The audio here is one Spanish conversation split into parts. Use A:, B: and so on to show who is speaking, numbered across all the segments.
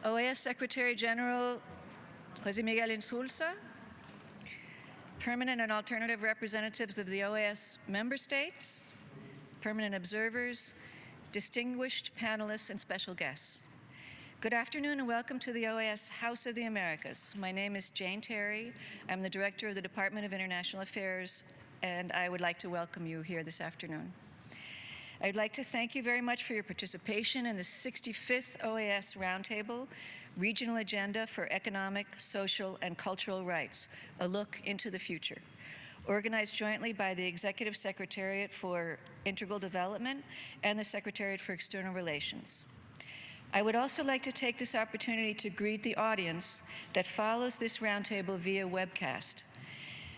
A: OAS Secretary General Jose Miguel Insulza, permanent and alternative representatives of the OAS member states, permanent observers, distinguished panelists, and special guests. Good afternoon and welcome to the OAS House of the Americas. My name is Jane Terry. I'm the Director of the Department of International Affairs, and I would like to welcome you here this afternoon. I'd like to thank you very much for your participation in the 65th OAS Roundtable, Regional Agenda for Economic, Social, and Cultural Rights, a look into the future, organized jointly by the Executive Secretariat for Integral Development and the Secretariat for External Relations. I would also like to take this opportunity to greet the audience that follows this roundtable via webcast.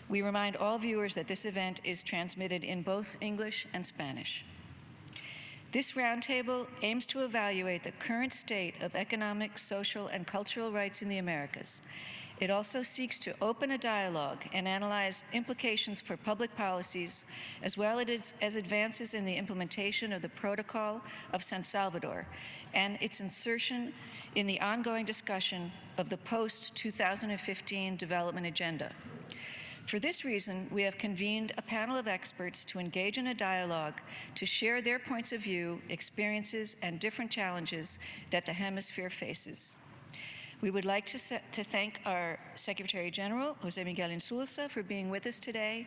A: We remind all viewers that this event is transmitted in both English and Spanish. This roundtable aims to evaluate the current state of economic, social, and cultural rights in the Americas. It also seeks to open a dialogue and analyze implications for public policies, as well as advances in the implementation of the Protocol of San Salvador and its insertion in the ongoing discussion of the post-2015 development agenda. For this reason, we have convened a panel of experts to engage in a dialogue to share their points of view, experiences, and different challenges that the hemisphere faces. We would like to thank our Secretary General, Jose Miguel Insulza, for being with us today.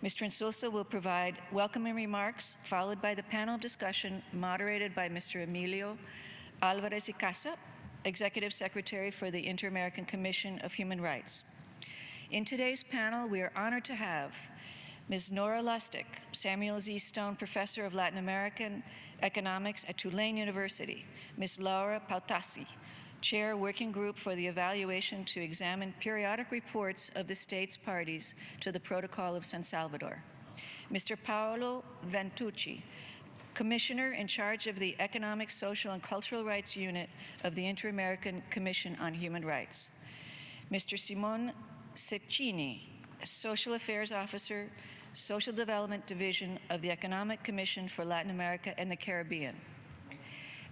A: Mr. Insulza will provide welcoming remarks, followed by the panel discussion moderated by Mr. Emilio Alvarez y Casa, Executive Secretary for the Inter-American Commission of Human Rights. In today's panel, we are honored to have Ms. Nora Lustig, Samuel Z. Stone Professor of Latin American Economics at Tulane University, Ms. Laura Pautasi, Chair Working Group for the Evaluation to Examine Periodic Reports of the States Parties to the Protocol of San Salvador, Mr. Paolo Ventucci, Commissioner in charge of the Economic, Social, and Cultural Rights Unit of the Inter-American Commission on Human Rights, Mr. Simon Cecchini, Social Affairs Officer, Social Development Division of the Economic Commission for Latin America and the Caribbean.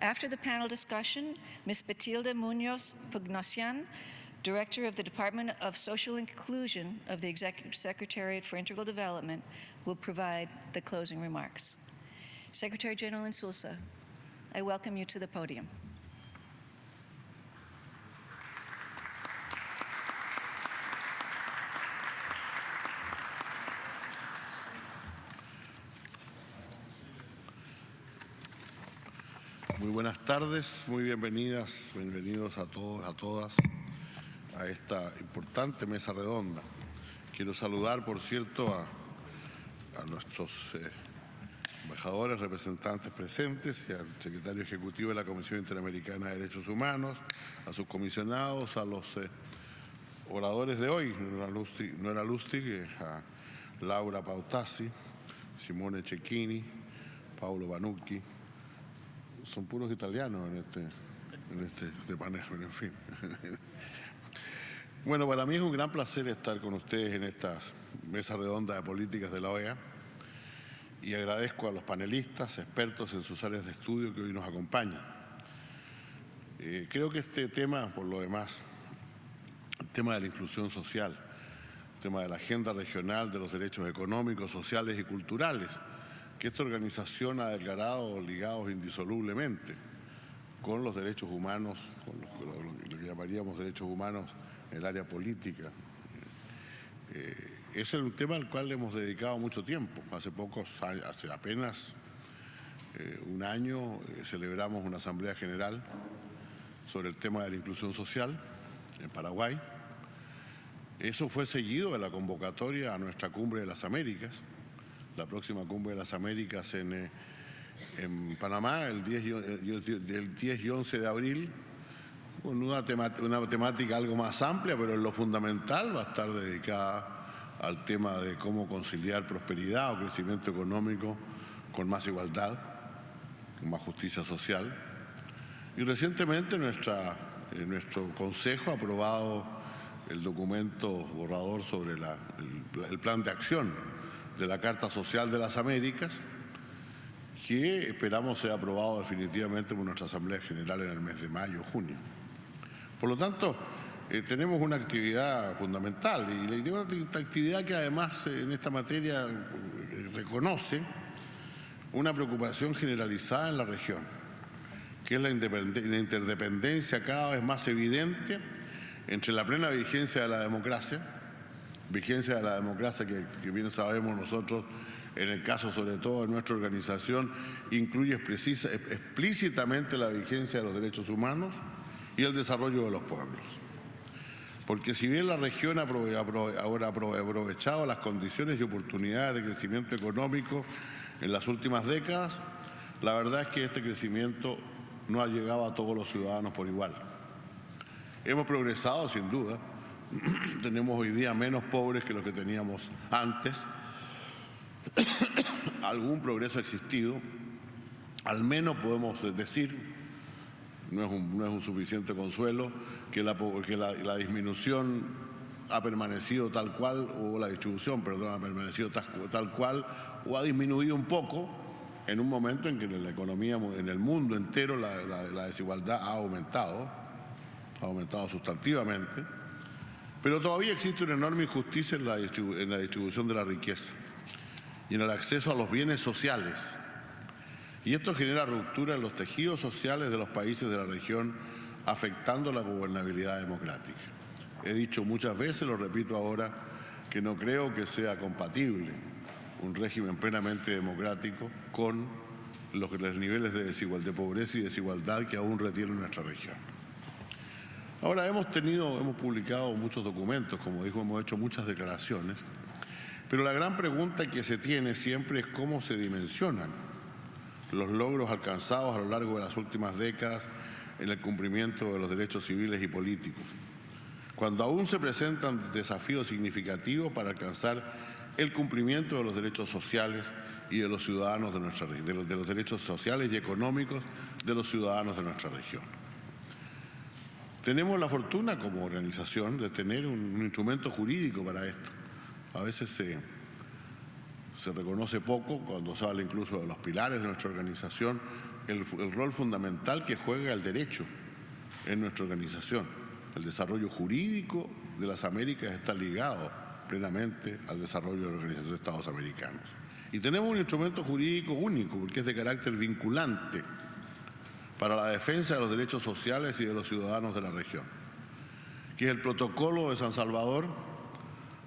A: After the panel discussion, Ms. Batilda Munoz Pugnocian, Director of the Department of Social Inclusion of the Executive Secretariat for Integral Development, will provide the closing remarks. Secretary General Insulza, I welcome you to the podium.
B: Muy buenas tardes, muy bienvenidas, bienvenidos a todos, a todas, a esta importante mesa redonda. Quiero saludar, por cierto, a nuestros embajadores, representantes presentes y al secretario ejecutivo de la Comisión Interamericana de Derechos Humanos, a sus comisionados, a los oradores de hoy, Nora Lustig, a Laura Pautasi, Simone Cecchini, Paolo Vanucchi. Son puros italianos en este panel, pero en fin. Bueno, para mí es un gran placer estar con ustedes en estas mesas redondas de políticas de la OEA y agradezco a los panelistas, expertos en sus áreas de estudio que hoy nos acompañan. Creo que este tema, por lo demás, el tema de la inclusión social, el tema de la agenda regional de los derechos económicos, sociales y culturales, que esta organización ha declarado ligados indisolublemente con los derechos humanos, con lo que llamaríamos derechos humanos en el área política. Es un tema al cual le hemos dedicado mucho tiempo. Hace apenas un año celebramos una asamblea general sobre el tema de la inclusión social en Paraguay. Eso fue seguido de la convocatoria a nuestra Cumbre de las Américas, la próxima Cumbre de las Américas en Panamá, el 10 y 11 de abril, con una temática algo más amplia, pero en lo fundamental va a estar dedicada al tema de cómo conciliar prosperidad o crecimiento económico con más igualdad, con más justicia social. Y recientemente nuestro Consejo ha aprobado el documento borrador sobre el plan de acción de la Carta Social de las Américas, que esperamos sea aprobado definitivamente por nuestra Asamblea General en el mes de mayo o junio. Por lo tanto, tenemos una actividad fundamental y una actividad que además en esta materia reconoce una preocupación generalizada en la región, que es la interdependencia cada vez más evidente entre la plena vigencia de la democracia que bien sabemos nosotros, en el caso sobre todo de nuestra organización, incluye explícitamente la vigencia de los derechos humanos y el desarrollo de los pueblos. Porque si bien la región ha aprovechado las condiciones y oportunidades de crecimiento económico en las últimas décadas, la verdad es que este crecimiento no ha llegado a todos los ciudadanos por igual. Hemos progresado sin duda, tenemos hoy día menos pobres que los que teníamos antes, algún progreso ha existido, al menos podemos decir, no es un suficiente consuelo, que la disminución ha permanecido tal cual, o la distribución, perdón, ha permanecido tal cual, o ha disminuido un poco en un momento en que en la economía, en el mundo entero, la desigualdad ha aumentado sustantivamente, pero todavía existe una enorme injusticia en la distribución de la riqueza y en el acceso a los bienes sociales. Y esto genera ruptura en los tejidos sociales de los países de la región, afectando la gobernabilidad democrática. He dicho muchas veces, lo repito ahora, que no creo que sea compatible un régimen plenamente democrático con los niveles de desigualdad, de pobreza y desigualdad que aún retiene nuestra región. Ahora, hemos publicado muchos documentos, como dijo, hemos hecho muchas declaraciones, pero la gran pregunta que se tiene siempre es cómo se dimensionan los logros alcanzados a lo largo de las últimas décadas en el cumplimiento de los derechos civiles y políticos, cuando aún se presentan desafíos significativos para alcanzar el cumplimiento de los derechos sociales y de los ciudadanos de nuestra región, de los derechos sociales y económicos de los ciudadanos de nuestra región. Tenemos la fortuna como organización de tener un instrumento jurídico para esto. A veces se reconoce poco cuando se habla incluso de los pilares de nuestra organización, el rol fundamental que juega el derecho en nuestra organización. El desarrollo jurídico de las Américas está ligado plenamente al desarrollo de la Organización de Estados Americanos. Y tenemos un instrumento jurídico único, porque es de carácter vinculante para la defensa de los derechos sociales y de los ciudadanos de la región, que es el Protocolo de San Salvador,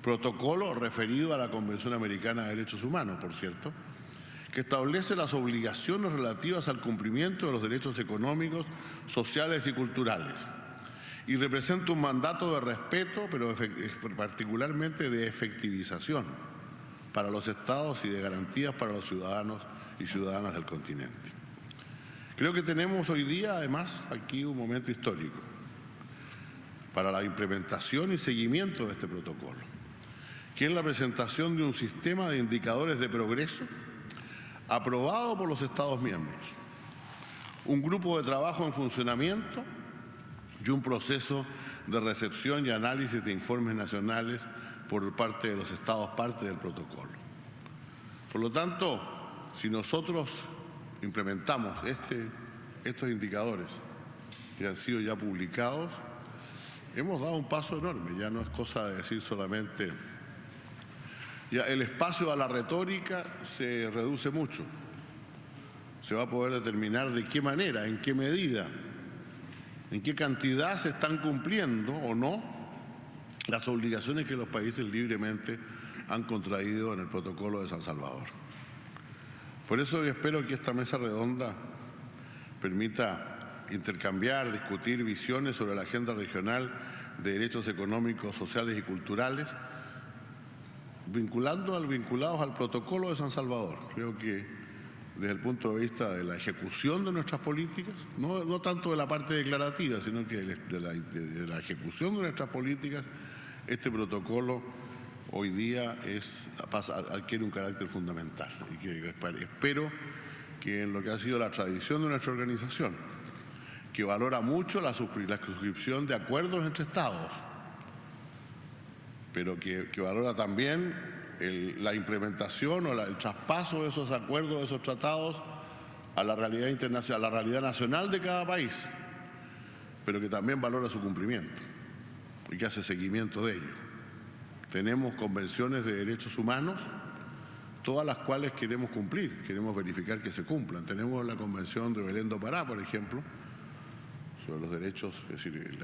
B: protocolo referido a la Convención Americana de Derechos Humanos, por cierto, que establece las obligaciones relativas al cumplimiento de los derechos económicos, sociales y culturales, y representa un mandato de respeto, pero particularmente de efectivización para los estados y de garantías para los ciudadanos y ciudadanas del continente. Creo que tenemos hoy día, además, aquí un momento histórico para la implementación y seguimiento de este protocolo, que es la presentación de un sistema de indicadores de progreso aprobado por los Estados miembros, un grupo de trabajo en funcionamiento y un proceso de recepción y análisis de informes nacionales por parte de los Estados parte del protocolo. Por lo tanto, si nosotros implementamos estos indicadores que han sido ya publicados, hemos dado un paso enorme. Ya no es cosa de decir solamente, ya el espacio a la retórica se reduce mucho. Se va a poder determinar de qué manera, en qué medida, en qué cantidad se están cumpliendo o no las obligaciones que los países libremente han contraído en el Protocolo de San Salvador. Por eso yo espero que esta mesa redonda permita intercambiar, discutir visiones sobre la agenda regional de derechos económicos, sociales y culturales, vinculados al Protocolo de San Salvador. Creo que desde el punto de vista de la ejecución de nuestras políticas, no tanto de la parte declarativa, sino que de la ejecución de nuestras políticas, este protocolo hoy día adquiere un carácter fundamental y que espero que en lo que ha sido la tradición de nuestra organización, que valora mucho la suscripción de acuerdos entre Estados, pero que valora también la implementación o el traspaso de esos acuerdos, de esos tratados a la realidad internacional, a la realidad nacional de cada país, pero que también valora su cumplimiento y que hace seguimiento de ello. Tenemos convenciones de derechos humanos, todas las cuales queremos cumplir, queremos verificar que se cumplan. Tenemos la Convención de Belén do Pará, por ejemplo, sobre los derechos, es decir,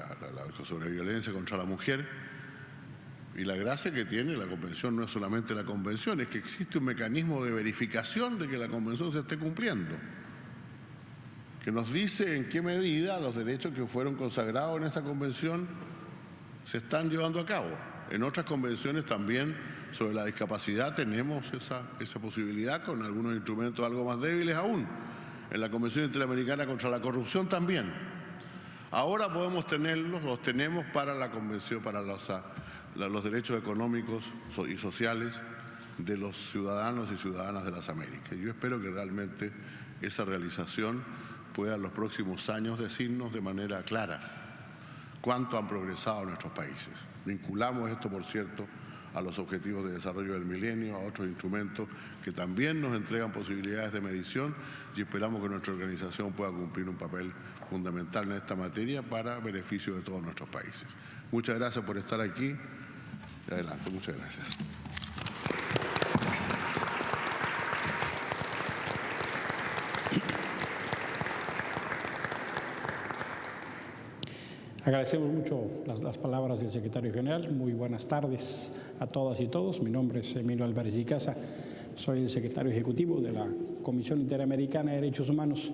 B: sobre violencia contra la mujer. Y la gracia que tiene la Convención no es solamente la Convención, es que existe un mecanismo de verificación de que la Convención se esté cumpliendo, que nos dice en qué medida los derechos que fueron consagrados en esa Convención se están llevando a cabo. En otras convenciones también sobre la discapacidad tenemos esa posibilidad con algunos instrumentos algo más débiles aún. En la Convención Interamericana contra la Corrupción también. Ahora podemos tenerlos, los tenemos para la Convención, para los derechos económicos y sociales de los ciudadanos y ciudadanas de las Américas. Yo espero que realmente esa realización pueda en los próximos años decirnos de manera clara cuánto han progresado nuestros países. Vinculamos esto, por cierto, a los objetivos de desarrollo del milenio, a otros instrumentos que también nos entregan posibilidades de medición y esperamos que nuestra organización pueda cumplir un papel fundamental en esta materia para beneficio de todos nuestros países. Muchas gracias por estar aquí. Adelante, muchas gracias.
C: Agradecemos mucho las palabras del secretario general. Muy buenas tardes a todas y todos. Mi nombre es Emilio Álvarez y Casa. Soy el secretario ejecutivo de la Comisión Interamericana de Derechos Humanos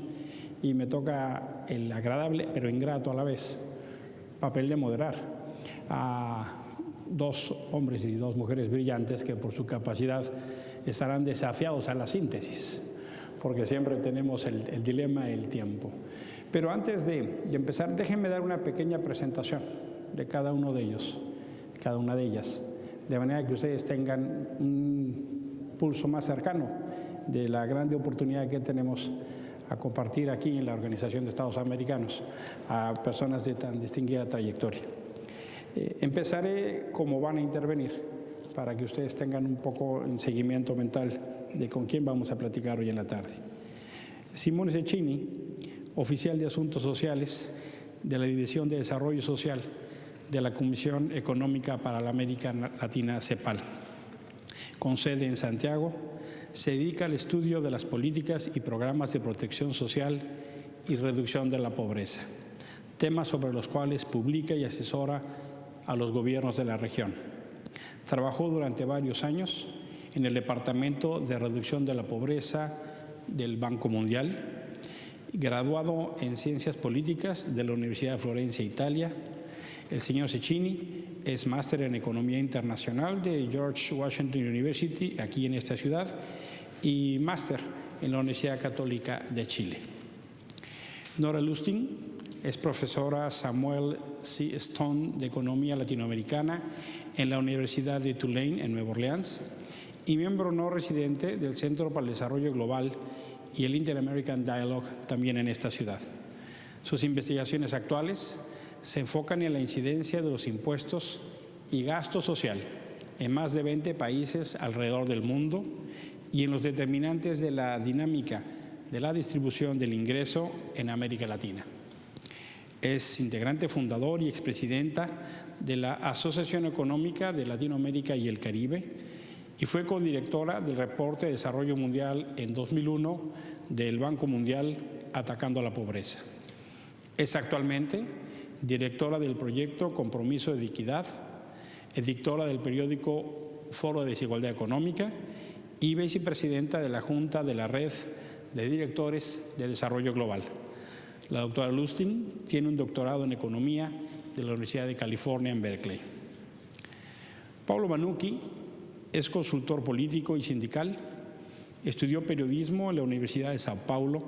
C: y me toca el agradable, pero ingrato a la vez, papel de moderar a dos hombres y dos mujeres brillantes que por su capacidad estarán desafiados a la síntesis, porque siempre tenemos el dilema del tiempo. Pero antes de empezar, déjenme dar una pequeña presentación de cada uno de ellos, cada una de ellas, de manera que ustedes tengan un pulso más cercano de la grande oportunidad que tenemos a compartir aquí en la Organización de Estados Americanos a personas de tan distinguida trayectoria. Empezaré como van a intervenir, para que ustedes tengan un poco en seguimiento mental de con quién vamos a platicar hoy en la tarde. Simone Cecchini, oficial de Asuntos Sociales de la División de Desarrollo Social de la Comisión Económica para la América Latina, CEPAL. Con sede en Santiago, se dedica al estudio de las políticas y programas de protección social y reducción de la pobreza, temas sobre los cuales publica y asesora a los gobiernos de la región. Trabajó durante varios años en el Departamento de Reducción de la Pobreza del Banco Mundial, graduado en Ciencias Políticas de la Universidad de Florencia, Italia. El señor Cecchini es máster en Economía Internacional de George Washington University, aquí en esta ciudad, y máster en la Universidad Católica de Chile. Nora Lustig es profesora Samuel C. Stone de Economía Latinoamericana en la Universidad de Tulane, en Nueva Orleans, y miembro no residente del Centro para el Desarrollo Global y el Inter-American Dialogue, también en esta ciudad. Sus investigaciones actuales se enfocan en la incidencia de los impuestos y gasto social en más de 20 países alrededor del mundo y en los determinantes de la dinámica de la distribución del ingreso en América Latina. Es integrante fundador y expresidenta de la Asociación Económica de Latinoamérica y el Caribe y fue codirectora del Reporte de Desarrollo Mundial en 2001 del Banco Mundial Atacando a la Pobreza. Es actualmente directora del proyecto Compromiso de Equidad, editora del periódico Foro de Desigualdad Económica y vicepresidenta de la Junta de la Red de Directores de Desarrollo Global. La doctora Lustig tiene un doctorado en Economía de la Universidad de California en Berkeley. Pablo Manucchi es consultor político y sindical, estudió periodismo en la Universidad de Sao Paulo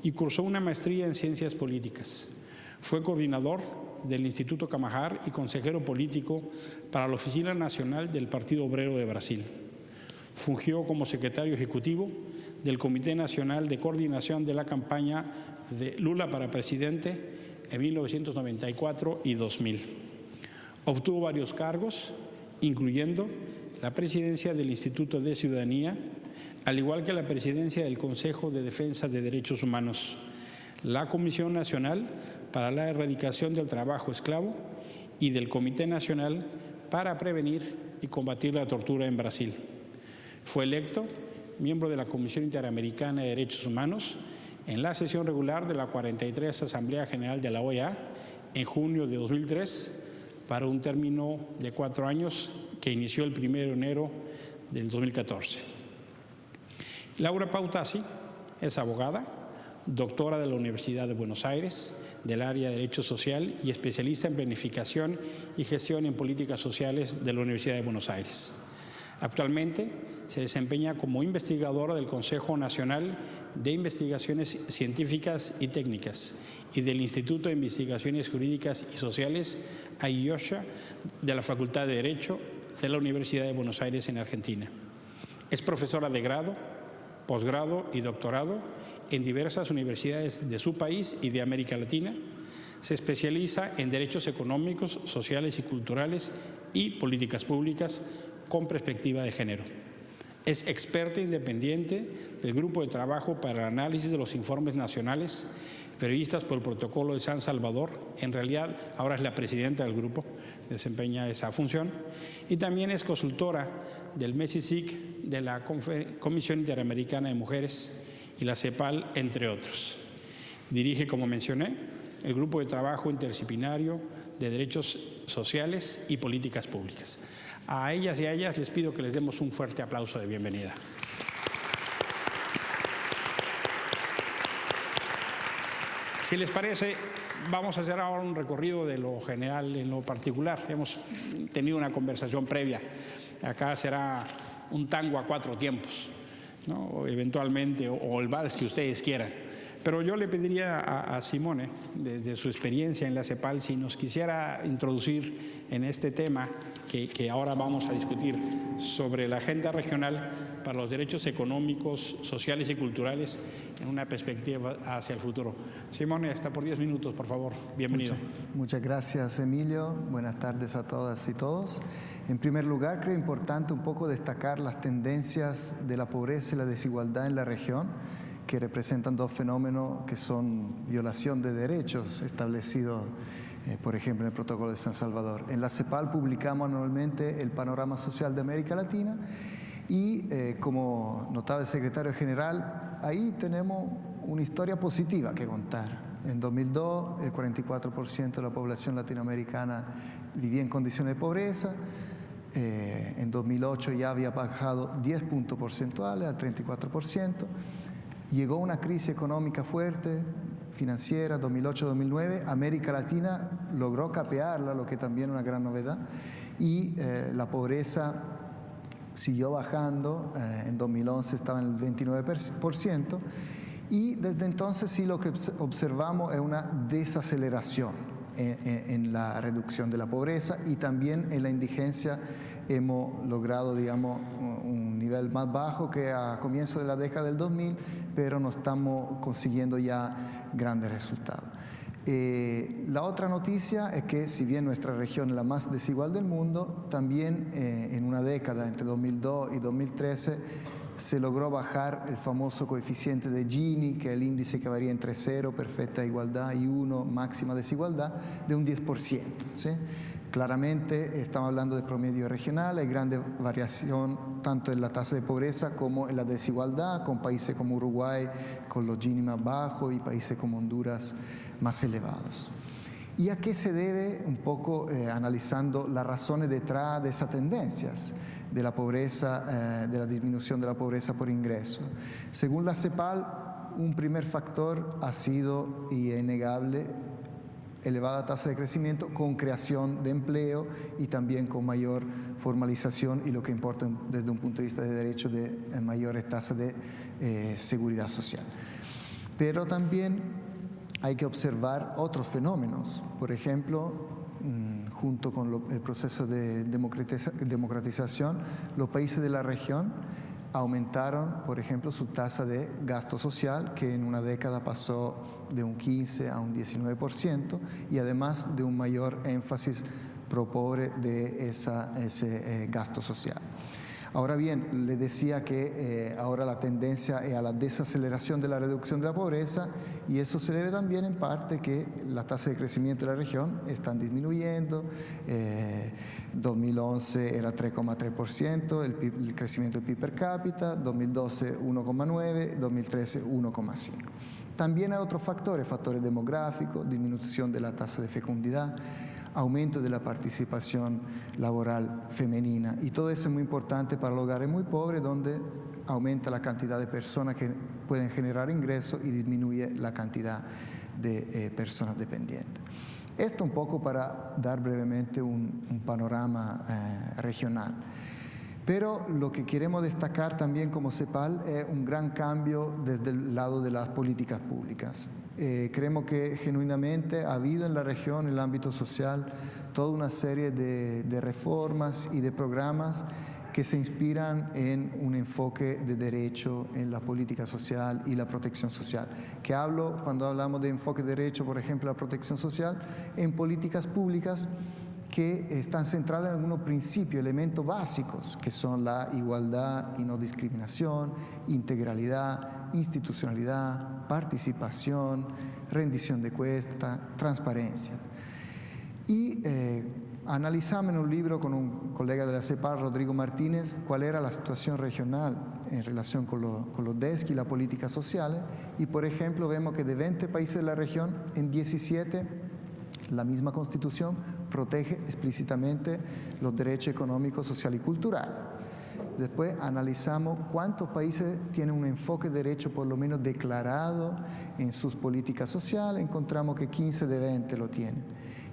C: y cursó una maestría en Ciencias Políticas. Fue coordinador del Instituto Camajar y consejero político para la Oficina Nacional del Partido Obrero de Brasil. Fungió como secretario ejecutivo del Comité Nacional de Coordinación de la campaña de Lula para presidente en 1994 y 2000. Obtuvo varios cargos, incluyendo la presidencia del Instituto de Ciudadanía, al igual que la presidencia del Consejo de Defensa de Derechos Humanos, la Comisión Nacional para la Erradicación del Trabajo Esclavo y del Comité Nacional para Prevenir y Combatir la Tortura en Brasil. Fue electo miembro de la Comisión Interamericana de Derechos Humanos en la sesión regular de la 43 Asamblea General de la OEA en junio de 2003 para un término de 4 años que inició el 1 de enero del 2014. Laura Pautasi es abogada, doctora de la Universidad de Buenos Aires, del área de Derecho Social y especialista en planificación y gestión en políticas sociales de la Universidad de Buenos Aires. Actualmente se desempeña como investigadora del Consejo Nacional de Investigaciones Científicas y Técnicas y del Instituto de Investigaciones Jurídicas y Sociales, AIOSHA, de la Facultad de Derecho de la Universidad de Buenos Aires en Argentina. Es profesora de grado, posgrado y doctorado en diversas universidades de su país y de América Latina. Se especializa en derechos económicos, sociales y culturales y políticas públicas con perspectiva de género. Es experta independiente del Grupo de Trabajo para el Análisis de los Informes Nacionales previstas por el Protocolo de San Salvador. En realidad, ahora es la presidenta del grupo, desempeña esa función. Y también es consultora del MESICIC, de la Comisión Interamericana de Mujeres y la CEPAL, entre otros. Dirige, como mencioné, el Grupo de Trabajo Interdisciplinario de Derechos Sociales y Políticas Públicas. A ellas y a ellas les pido que les demos un fuerte aplauso de bienvenida. Si les parece, vamos a hacer ahora un recorrido de lo general en lo particular. Hemos tenido una conversación previa. Acá será un tango a 4 tiempos, ¿no? Eventualmente, o el vals que ustedes quieran. Pero yo le pediría a Simone, de su experiencia en la CEPAL, si nos quisiera introducir en este tema que ahora vamos a discutir sobre la agenda regional para los derechos económicos, sociales y culturales en una perspectiva hacia el futuro. Simone, hasta por 10 minutos, por favor. Bienvenido.
D: Muchas gracias, Emilio. Buenas tardes a todas y todos. En primer lugar, creo importante un poco destacar las tendencias de la pobreza y la desigualdad en la región, que representan 2 fenómenos que son violación de derechos establecidos, por ejemplo, en el Protocolo de San Salvador. En la CEPAL publicamos anualmente el Panorama Social de América Latina y, como notaba el secretario general, ahí tenemos una historia positiva que contar. En 2002, el 44% de la población latinoamericana vivía en condiciones de pobreza. En 2008 ya había bajado 10 puntos porcentuales al 34%. Llegó una crisis económica fuerte, financiera, 2008-2009. América Latina logró capearla, lo que también es una gran novedad, y la pobreza siguió bajando. En 2011 estaba en el 29%, y desde entonces sí lo que observamos es una desaceleración en la reducción de la pobreza, y también en la indigencia hemos logrado, digamos, un nivel más bajo que a comienzos de la década del 2000, pero no estamos consiguiendo ya grandes resultados. La otra noticia es que, si bien nuestra región es la más desigual del mundo, también en una década, entre 2002 y 2013, se logró bajar el famoso coeficiente de Gini, que es el índice que varía entre 0, perfecta igualdad, y 1, máxima desigualdad, de un 10%. ¿Sí? Claramente estamos hablando de promedio regional, hay grande variación tanto en la tasa de pobreza como en la desigualdad, con países como Uruguay con los Gini más bajos y países como Honduras más elevados. ¿Y a qué se debe? Un poco analizando las razones detrás de esas tendencias de la pobreza, de la disminución de la pobreza por ingreso. Según la CEPAL, un primer factor ha sido, y es innegable, elevada tasa de crecimiento con creación de empleo y también con mayor formalización, y lo que importa desde un punto de vista de derecho, de mayores tasas de seguridad social. Pero también hay que observar otros fenómenos. Por ejemplo, junto con el proceso de democratización, los países de la región aumentaron, por ejemplo, su tasa de gasto social, que en una década pasó de un 15 a un 19%, y además de un mayor énfasis pro pobre de ese gasto social. Ahora bien, le decía que ahora la tendencia es a la desaceleración de la reducción de la pobreza, y eso se debe también en parte que la tasa de crecimiento de la región están disminuyendo. 2011 era 3,3% el crecimiento del PIB per cápita, 2012 1,9%, 2013 1,5%. También hay otros factores demográficos, disminución de la tasa de fecundidad, aumento de la participación laboral femenina, y todo eso es muy importante para los hogares muy pobres, donde aumenta la cantidad de personas que pueden generar ingresos y disminuye la cantidad de personas dependientes. Esto un poco para dar brevemente un panorama regional. Pero lo que queremos destacar también como CEPAL es un gran cambio desde el lado de las políticas públicas. Creemos que genuinamente ha habido en la región, en el ámbito social, toda una serie de reformas y de programas que se inspiran en un enfoque de derecho en la política social y la protección social. Que hablo, cuando hablamos de enfoque de derecho, por ejemplo, la protección social, en políticas públicas que están centradas en algunos principios, elementos básicos, que son la igualdad y no discriminación, integralidad, institucionalidad, participación, rendición de cuentas, transparencia. Y analizamos en un libro con un colega de la CEPAL, Rodrigo Martínez, cuál era la situación regional en relación con los DESC y las políticas sociales, y por ejemplo vemos que de 20 países de la región, en 17 la misma Constitución protege explícitamente los derechos económicos, social y cultural. Después analizamos cuántos países tienen un enfoque de derecho por lo menos declarado en sus políticas sociales, encontramos que 15 de 20 lo tienen.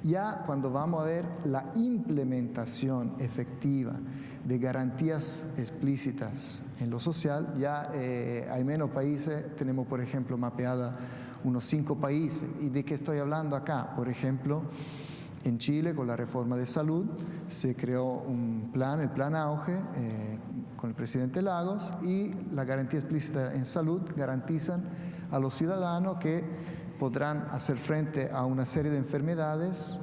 D: Ya cuando vamos a ver la implementación efectiva de garantías explícitas en lo social, ya hay menos países, tenemos por ejemplo mapeada unos 5 países. ¿Y de qué estoy hablando acá? Por ejemplo, en Chile, con la reforma de salud, se creó un plan, el Plan Auge, con el presidente Lagos, y la garantía explícita en salud garantizan a los ciudadanos que podrán hacer frente a una serie de enfermedades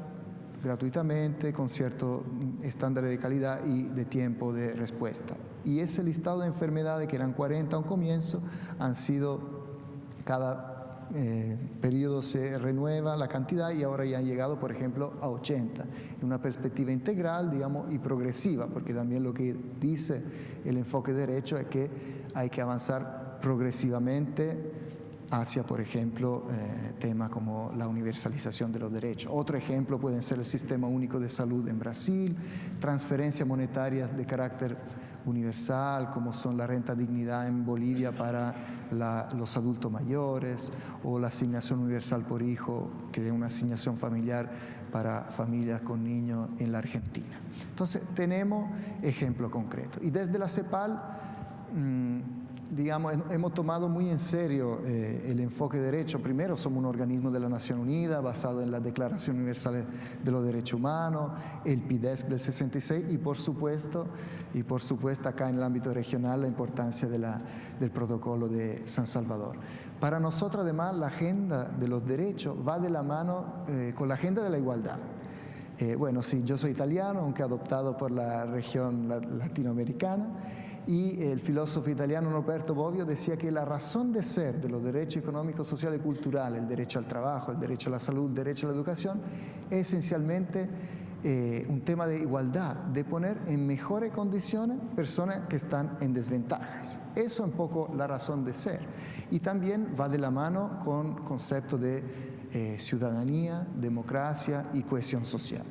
D: gratuitamente, con cierto estándar de calidad y de tiempo de respuesta. Y ese listado de enfermedades, que eran 40 a un comienzo, han sido cada periodo se renueva la cantidad, y ahora ya han llegado, por ejemplo, a 80, en una perspectiva integral, digamos, y progresiva, porque también lo que dice el enfoque de derecho es que hay que avanzar progresivamente hacia, por ejemplo, temas como la universalización de los derechos. Otro ejemplo puede ser el Sistema Único de Salud en Brasil, transferencias monetarias de carácter universal, como son la renta dignidad en Bolivia para los adultos mayores, o la asignación universal por hijo, que es una asignación familiar para familias con niños en la Argentina. Entonces, tenemos ejemplos concretos. Y desde la CEPAL, digamos, hemos tomado muy en serio el enfoque de derecho. Primero, somos un organismo de la Nación Unida basado en la Declaración Universal de los Derechos Humanos, el PIDESC del 66, y por supuesto acá en el ámbito regional la importancia del protocolo de San Salvador. Para nosotros, además, la agenda de los derechos va de la mano con la agenda de la igualdad. Bueno, sí, yo soy italiano, aunque adoptado por la región latinoamericana, y el filósofo italiano Norberto Bobbio decía que la razón de ser de los derechos económicos, sociales y culturales, el derecho al trabajo, el derecho a la salud, el derecho a la educación, es esencialmente un tema de igualdad, de poner en mejores condiciones personas que están en desventajas. Eso es un poco la razón de ser. Y también va de la mano con conceptos de ciudadanía, democracia y cohesión social.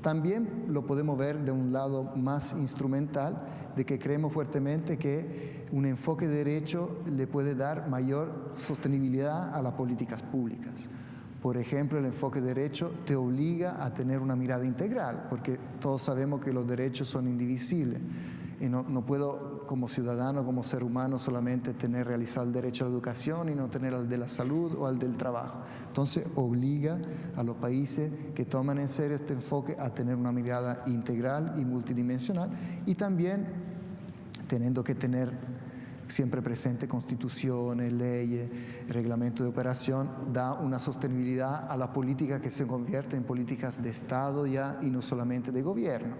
D: También lo podemos ver de un lado más instrumental, de que creemos fuertemente que un enfoque de derecho le puede dar mayor sostenibilidad a las políticas públicas. Por ejemplo, el enfoque de derecho te obliga a tener una mirada integral, porque todos sabemos que los derechos son indivisibles. Y no puedo, como ciudadano, como ser humano, solamente tener realizado el derecho a la educación y no tener al de la salud o al del trabajo. Entonces, obliga a los países que toman en serio este enfoque a tener una mirada integral y multidimensional, y también teniendo que tener siempre presente constituciones, leyes, reglamento de operación, da una sostenibilidad a la política que se convierte en políticas de Estado ya y no solamente de gobierno.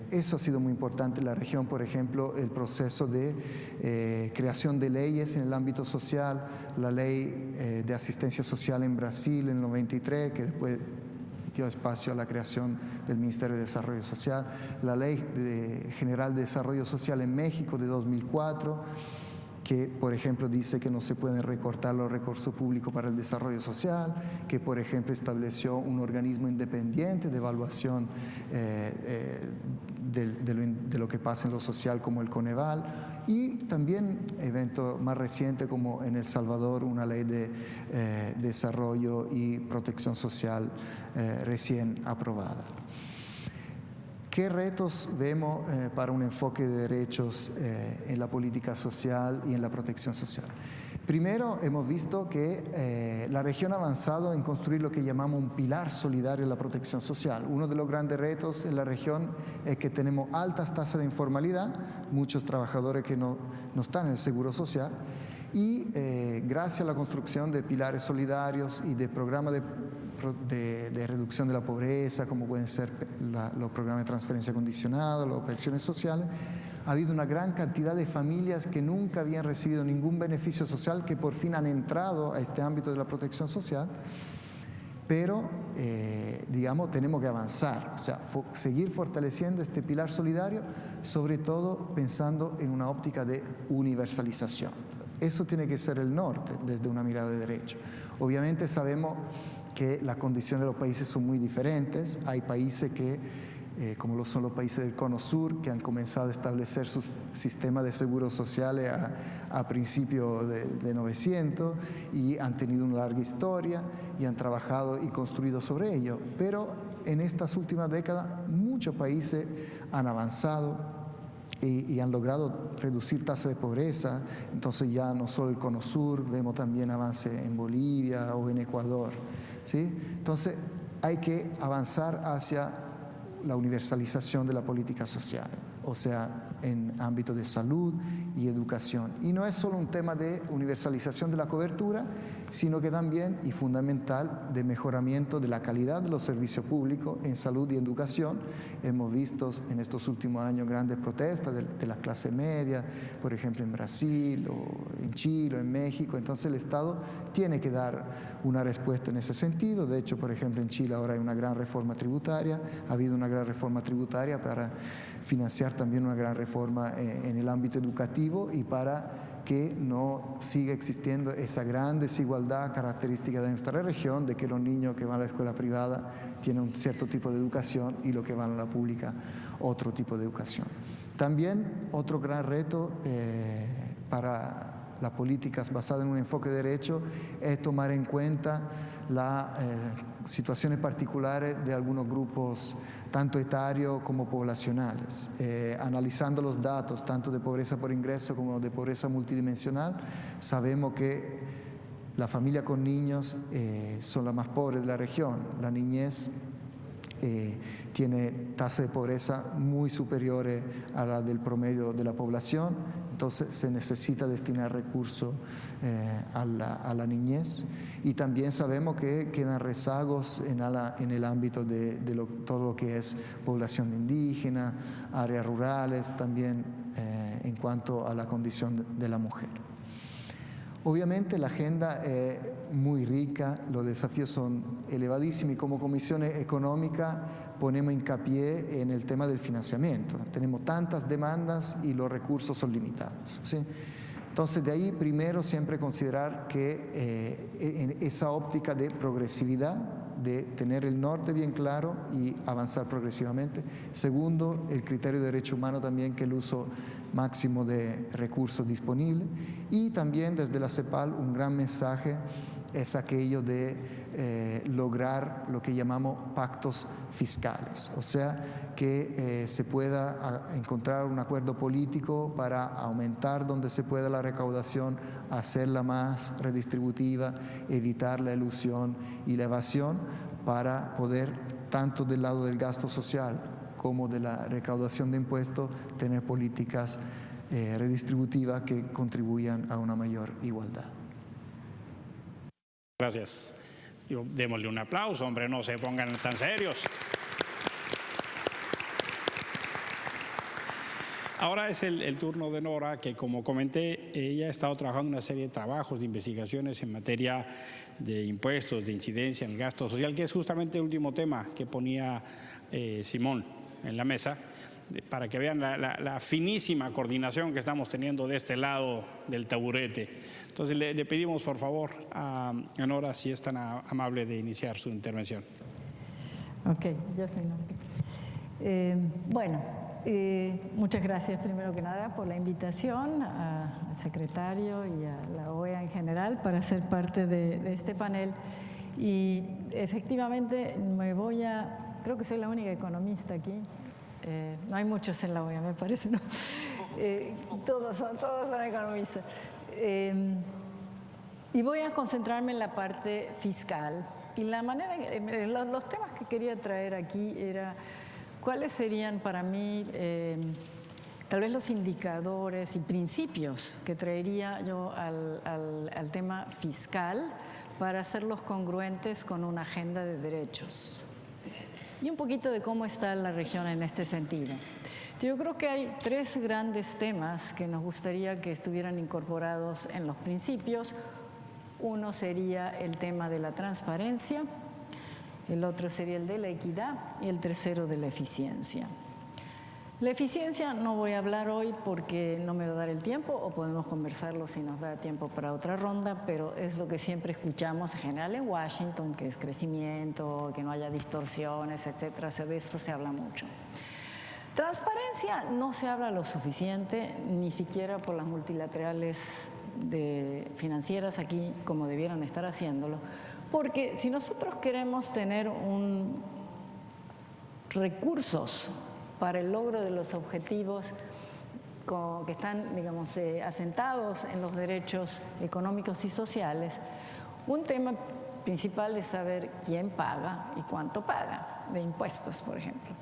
D: Eso ha sido muy importante en la región, por ejemplo, el proceso de creación de leyes en el ámbito social, la ley de asistencia social en Brasil en el 93, que después dio espacio a la creación del Ministerio de Desarrollo Social, la Ley General de Desarrollo Social en México de 2004, que, por ejemplo, dice que no se pueden recortar los recursos públicos para el desarrollo social, que, por ejemplo, estableció un organismo independiente de evaluación de lo que pasa en lo social, como el Coneval, y también eventos más recientes como en El Salvador, una ley de desarrollo y protección social recién aprobada. ¿Qué retos vemos para un enfoque de derechos en la política social y en la protección social? Primero, hemos visto que la región ha avanzado en construir lo que llamamos un pilar solidario en la protección social. Uno de los grandes retos en la región es que tenemos altas tasas de informalidad, muchos trabajadores que no están en el seguro social, y gracias a la construcción de pilares solidarios y de programas de reducción de la pobreza, como pueden ser los programas de transferencia condicionada, las pensiones sociales, ha habido una gran cantidad de familias que nunca habían recibido ningún beneficio social, que por fin han entrado a este ámbito de la protección social. Pero, digamos, tenemos que avanzar, o sea, seguir fortaleciendo este pilar solidario, sobre todo pensando en una óptica de universalización. Eso tiene que ser el norte desde una mirada de derecho. Obviamente sabemos que las condiciones de los países son muy diferentes. Hay países que, como lo son los países del Cono Sur, que han comenzado a establecer sus sistemas de seguros sociales a principios de 900 y han tenido una larga historia y han trabajado y construido sobre ello. Pero en estas últimas décadas muchos países han avanzado y han logrado reducir tasas de pobreza. Entonces ya no solo el Cono Sur, vemos también avance en Bolivia o en Ecuador, ¿sí? Entonces hay que avanzar hacia la universalización de la política social, o sea, en ámbito de salud y educación. Y no es solo un tema de universalización de la cobertura, sino que también, y fundamental, de mejoramiento de la calidad de los servicios públicos en salud y educación. Hemos visto en estos últimos años grandes protestas de la clase media, por ejemplo en Brasil, o en Chile, o en México. Entonces el Estado tiene que dar una respuesta en ese sentido. De hecho, por ejemplo, en Chile ahora hay una gran reforma tributaria, ha habido una gran reforma tributaria para financiar también una gran reforma en el ámbito educativo y para que no siga existiendo esa gran desigualdad característica de nuestra región, de que los niños que van a la escuela privada tienen un cierto tipo de educación y los que van a la pública otro tipo de educación. También otro gran reto para las políticas basadas en un enfoque de derecho es tomar en cuenta las situaciones particulares de algunos grupos, tanto etarios como poblacionales. Analizando los datos, tanto de pobreza por ingreso como de pobreza multidimensional, sabemos que las familias con niños son las más pobres de la región. La niñez tiene tasas de pobreza muy superiores a la del promedio de la población. Entonces se necesita destinar recursos a la niñez, y también sabemos que quedan rezagos en el ámbito de todo lo que es población indígena, áreas rurales, también en cuanto a la condición de la mujer. Obviamente la agenda es muy rica, los desafíos son elevadísimos, y como Comisión Económica ponemos hincapié en el tema del financiamiento. Tenemos tantas demandas y los recursos son limitados, ¿sí? Entonces, de ahí, primero, siempre considerar que en esa óptica de progresividad, de tener el norte bien claro y avanzar progresivamente. Segundo, el criterio de derecho humano también, que el uso máximo de recursos disponibles. Y también desde la CEPAL un gran mensaje es aquello de lograr lo que llamamos pactos fiscales, o sea, que se pueda encontrar un acuerdo político para aumentar donde se pueda la recaudación, hacerla más redistributiva, evitar la elusión y la evasión, para poder, tanto del lado del gasto social como de la recaudación de impuestos, tener políticas redistributivas que contribuyan a una mayor igualdad.
C: Gracias. Démosle un aplauso, hombre, no se pongan tan serios. Ahora es el turno de Nora, que como comenté, ella ha estado trabajando en una serie de trabajos, de investigaciones en materia de impuestos, de incidencia en el gasto social, que es justamente el último tema que ponía Simón en la mesa, para que vean la finísima coordinación que estamos teniendo de este lado del taburete. Entonces le pedimos por favor a Nora si es tan amable de iniciar su intervención.
E: Ok, yo soy Nora. Muchas gracias primero que nada por la invitación al secretario y a la OEA en general para ser parte de este panel. Y efectivamente creo que soy la única economista aquí. No hay muchos en la OEA, me parece, ¿no? Todos son economistas. Y voy a concentrarme en la parte fiscal. Y la manera, los temas que quería traer aquí era cuáles serían para mí tal vez los indicadores y principios que traería yo al tema fiscal para hacerlos congruentes con una agenda de derechos. Y un poquito de cómo está la región en este sentido. Yo creo que hay tres grandes temas que nos gustaría que estuvieran incorporados en los principios. Uno sería el tema de la transparencia, el otro sería el de la equidad y el tercero de la eficiencia. La eficiencia no voy a hablar hoy porque no me va a dar el tiempo, o podemos conversarlo si nos da tiempo para otra ronda, pero es lo que siempre escuchamos en general en Washington, que es crecimiento, que no haya distorsiones, etcétera. De esto se habla mucho. Transparencia no se habla lo suficiente, ni siquiera por las multilaterales financieras aquí, como debieran estar haciéndolo, porque si nosotros queremos tener recursos para el logro de los objetivos que están, digamos, asentados en los derechos económicos y sociales, un tema principal es saber quién paga y cuánto paga de impuestos, por ejemplo.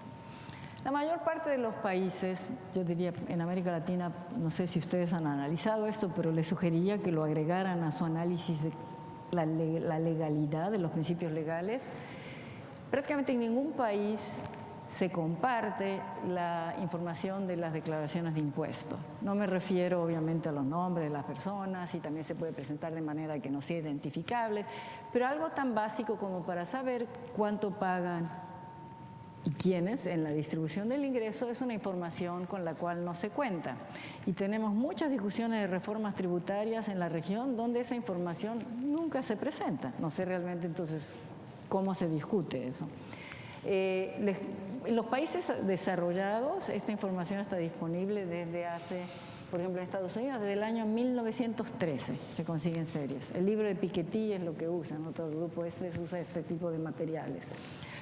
E: La mayor parte de los países, yo diría en América Latina, no sé si ustedes han analizado esto, pero les sugeriría que lo agregaran a su análisis de la legalidad, de los principios legales. Prácticamente en ningún país se comparte la información de las declaraciones de impuestos. No me refiero obviamente a los nombres de las personas, y también se puede presentar de manera que no sea identificable, pero algo tan básico como para saber cuánto pagan y quiénes en la distribución del ingreso es una información con la cual no se cuenta. Y tenemos muchas discusiones de reformas tributarias en la región donde esa información nunca se presenta. No sé realmente entonces cómo se discute eso. En los países desarrollados esta información está disponible desde hace, por ejemplo en Estados Unidos, desde el año 1913 se consiguen series. El libro de Piketty es lo que usan, otro grupo usa este tipo de materiales.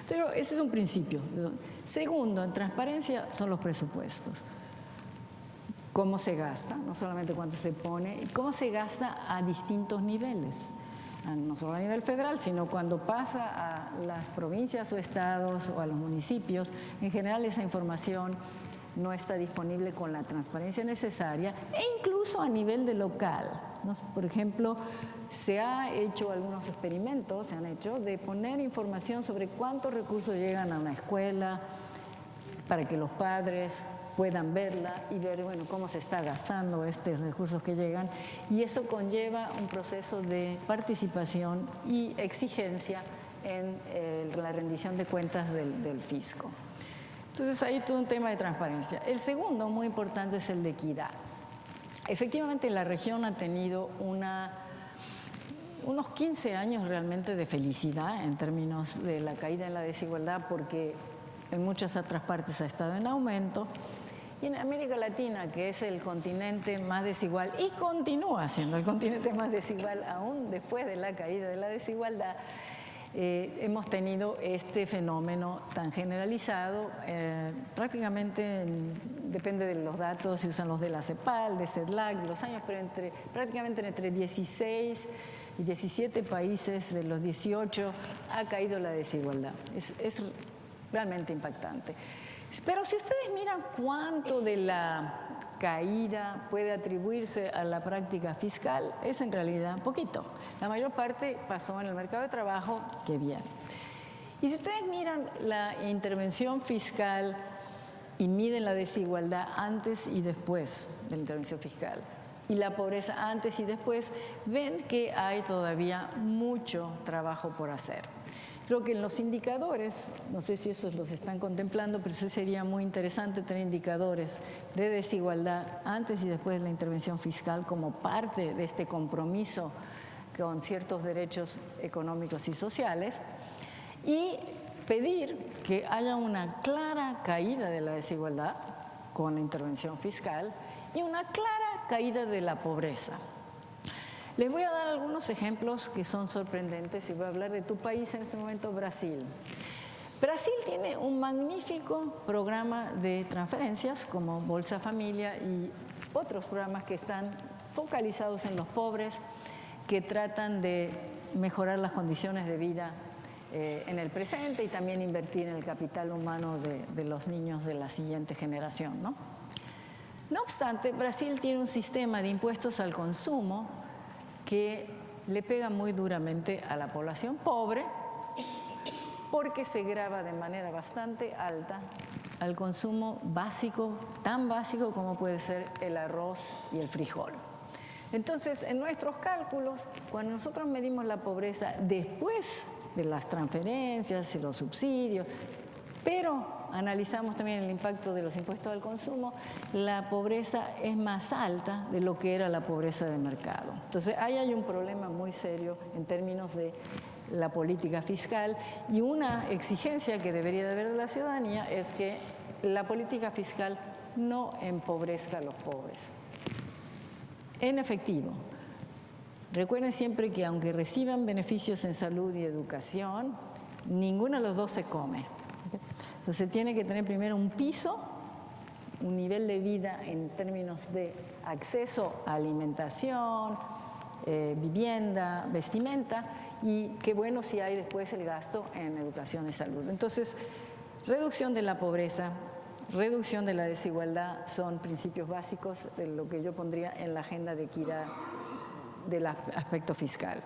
E: Pero ese es un principio. Segundo, en transparencia son los presupuestos. Cómo se gasta, no solamente cuánto se pone, y cómo se gasta a distintos niveles. No solo a nivel federal, sino cuando pasa a las provincias o estados o a los municipios. En general esa información no está disponible con la transparencia necesaria, e incluso a nivel de local, ¿no? Por ejemplo, se han hecho algunos experimentos de poner información sobre cuántos recursos llegan a una escuela para que los padres puedan verla y ver, bueno, cómo se está gastando estos recursos que llegan, y eso conlleva un proceso de participación y exigencia en la rendición de cuentas del fisco. Entonces, ahí todo un tema de transparencia. El segundo, muy importante, es el de equidad. Efectivamente, la región ha tenido unos 15 años realmente de felicidad en términos de la caída en la desigualdad, porque en muchas otras partes ha estado en aumento. Y en América Latina, que es el continente más desigual y continúa siendo el continente más desigual aún después de la caída de la desigualdad, hemos tenido este fenómeno tan generalizado. Prácticamente, depende de los datos, se usan los de la CEPAL, de CEDLAC, de los años, pero prácticamente entre 16 y 17 países de los 18 ha caído la desigualdad. Es realmente impactante. Pero si ustedes miran cuánto de la caída puede atribuirse a la práctica fiscal, es en realidad poquito. La mayor parte pasó en el mercado de trabajo, que bien. Y si ustedes miran la intervención fiscal y miden la desigualdad antes y después de la intervención fiscal y la pobreza antes y después, ven que hay todavía mucho trabajo por hacer. Creo que en los indicadores, no sé si esos los están contemplando, pero sí sería muy interesante tener indicadores de desigualdad antes y después de la intervención fiscal como parte de este compromiso con ciertos derechos económicos y sociales, y pedir que haya una clara caída de la desigualdad con la intervención fiscal y una clara caída de la pobreza. Les voy a dar algunos ejemplos que son sorprendentes y voy a hablar de tu país en este momento, Brasil. Brasil tiene un magnífico programa de transferencias como Bolsa Familia y otros programas que están focalizados en los pobres, que tratan de mejorar las condiciones de vida en el presente y también invertir en el capital humano de los niños de la siguiente generación, ¿no? No obstante, Brasil tiene un sistema de impuestos al consumo que le pega muy duramente a la población pobre porque se grava de manera bastante alta al consumo básico, tan básico como puede ser el arroz y el frijol. Entonces, en nuestros cálculos, cuando nosotros medimos la pobreza después de las transferencias y los subsidios, pero analizamos también el impacto de los impuestos al consumo, la pobreza es más alta de lo que era la pobreza de mercado. Entonces, ahí hay un problema muy serio en términos de la política fiscal y una exigencia que debería de haber de la ciudadanía es que la política fiscal no empobrezca a los pobres. En efectivo, recuerden siempre que aunque reciban beneficios en salud y educación, ninguno de los dos se come. Entonces tiene que tener primero un piso, un nivel de vida en términos de acceso a alimentación, vivienda, vestimenta, y qué bueno si hay después el gasto en educación y salud. Entonces, reducción de la pobreza, reducción de la desigualdad son principios básicos de lo que yo pondría en la agenda de equidad del aspecto fiscal.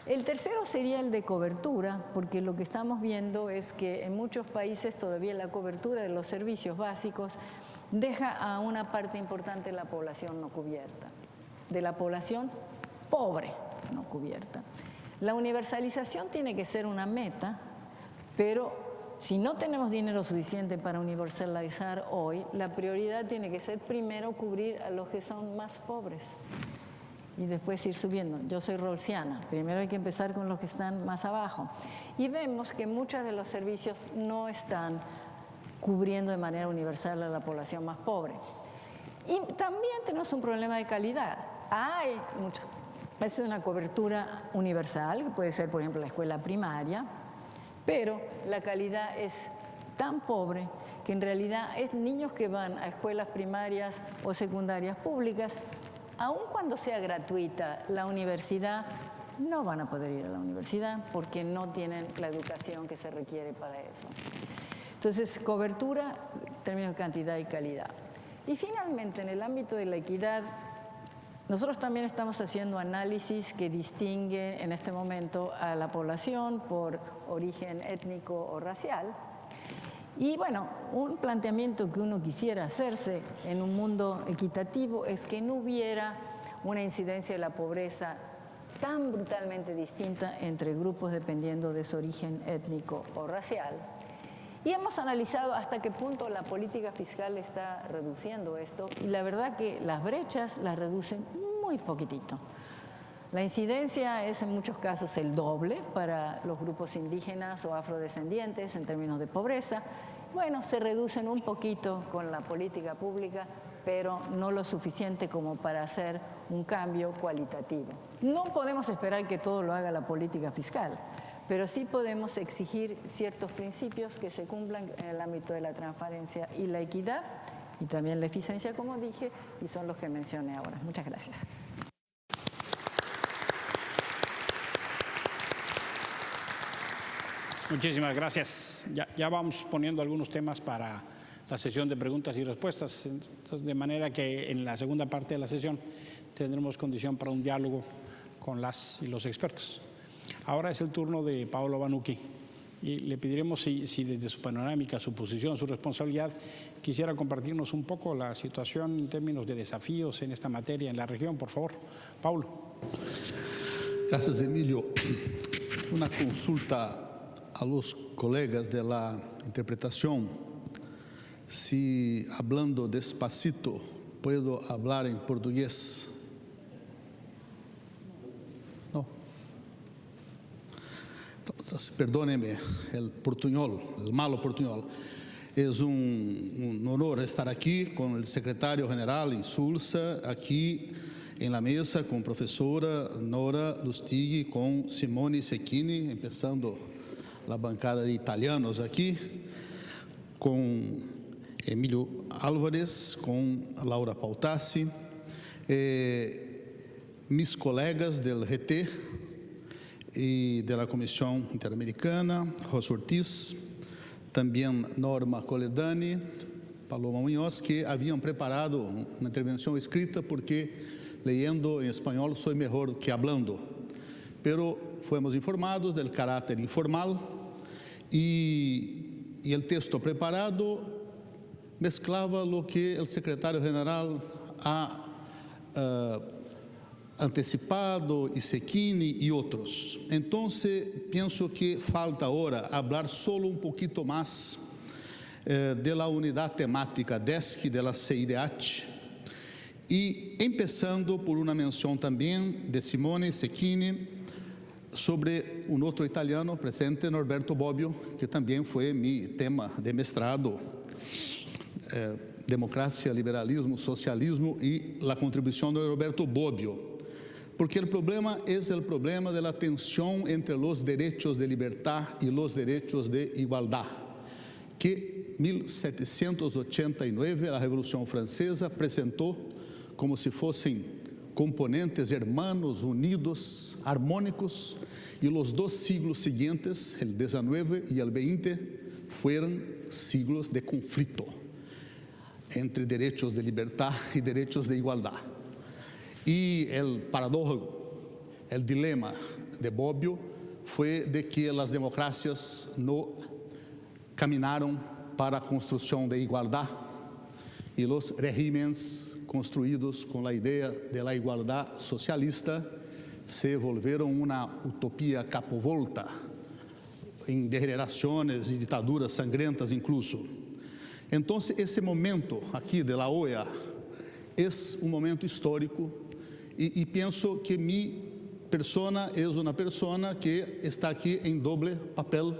E: El tercero sería el de cobertura, porque lo que estamos viendo es que en muchos países todavía la cobertura de los servicios básicos deja a una parte importante de la población no cubierta, de la población pobre no cubierta. La universalización tiene que ser una meta, pero si no tenemos dinero suficiente para universalizar hoy, la prioridad tiene que ser primero cubrir a los que son más pobres y después ir subiendo. Yo soy rawlsiana, primero hay que empezar con los que están más abajo. Y vemos que muchos de los servicios no están cubriendo de manera universal a la población más pobre. Y también tenemos un problema de calidad. Hay mucho, es una cobertura universal, que puede ser, por ejemplo, la escuela primaria, pero la calidad es tan pobre que en realidad es niños que van a escuelas primarias o secundarias públicas, aun cuando sea gratuita la universidad, no van a poder ir a la universidad porque no tienen la educación que se requiere para eso. Entonces, cobertura en términos de cantidad y calidad. Y finalmente, en el ámbito de la equidad, nosotros también estamos haciendo análisis que distinguen en este momento a la población por origen étnico o racial. Y bueno, un planteamiento que uno quisiera hacerse en un mundo equitativo es que no hubiera una incidencia de la pobreza tan brutalmente distinta entre grupos dependiendo de su origen étnico o racial. Y hemos analizado hasta qué punto la política fiscal está reduciendo esto y la verdad que las brechas las reducen muy poquitito. La incidencia es en muchos casos el doble para los grupos indígenas o afrodescendientes en términos de pobreza. Bueno, se reducen un poquito con la política pública, pero no lo suficiente como para hacer un cambio cualitativo. No podemos esperar que todo lo haga la política fiscal, pero sí podemos exigir ciertos principios que se cumplan en el ámbito de la transparencia y la equidad, y también la eficiencia, como dije, y son los que mencioné ahora. Muchas gracias.
C: Muchísimas gracias. Ya vamos poniendo algunos temas para la sesión de preguntas y respuestas, entonces, de manera que en la segunda parte de la sesión tendremos condición para un diálogo con las y los expertos. Ahora es el turno de Paolo Vanucchi y le pediremos si desde su panorámica, su posición, su responsabilidad, quisiera compartirnos un poco la situación en términos de desafíos en esta materia en la región, por favor. Paulo.
F: Gracias, Emilio. Una consulta a los colegas de la interpretación. Si hablando despacito, puedo hablar en portugués. No. Entonces, perdóneme el portuñol, el malo portuñol. Es un honor estar aquí con el secretario general Insulza, aquí en la mesa con profesora Nora Lustigui, con Simone Cecchini, empezando la bancada de italianos aquí, con Emilio Álvarez, con Laura Pautassi, mis colegas del GT y de la Comisión Interamericana, José Ortiz, también Norma Coledani, Paloma Muñoz, que habían preparado una intervención escrita porque leyendo en español soy mejor que hablando. Pero fuimos informados del carácter informal y el texto preparado mezclaba lo que el secretario general ha anticipado, y Cecchini y otros. Entonces, pienso que falta ahora hablar solo un poquito más de la unidad temática DESC de la CIDH, y empezando por una mención también de Simone Cecchini sobre un otro italiano presente, Norberto Bobbio, que también fue mi tema de mestrado, democracia, liberalismo, socialismo y la contribución de Norberto Bobbio. Porque el problema es el problema de la tensión entre los derechos de libertad y los derechos de igualdad, que 1789 la Revolución Francesa presentó como si fuesen componentes hermanos, unidos, armónicos, y los dos siglos siguientes, el XIX y el XX, fueron siglos de conflicto entre derechos de libertad y derechos de igualdad. Y el paradojo, el dilema de Bobbio fue de que las democracias no caminaron para la construcción de igualdad y los regímenes construidos con la idea de la igualdad socialista se volvieron una utopía capovolta en degeneraciones y dictaduras sangrientas incluso. Entonces, ese momento aquí de la OEA es un momento histórico y pienso que mi persona es una persona que está aquí en doble papel,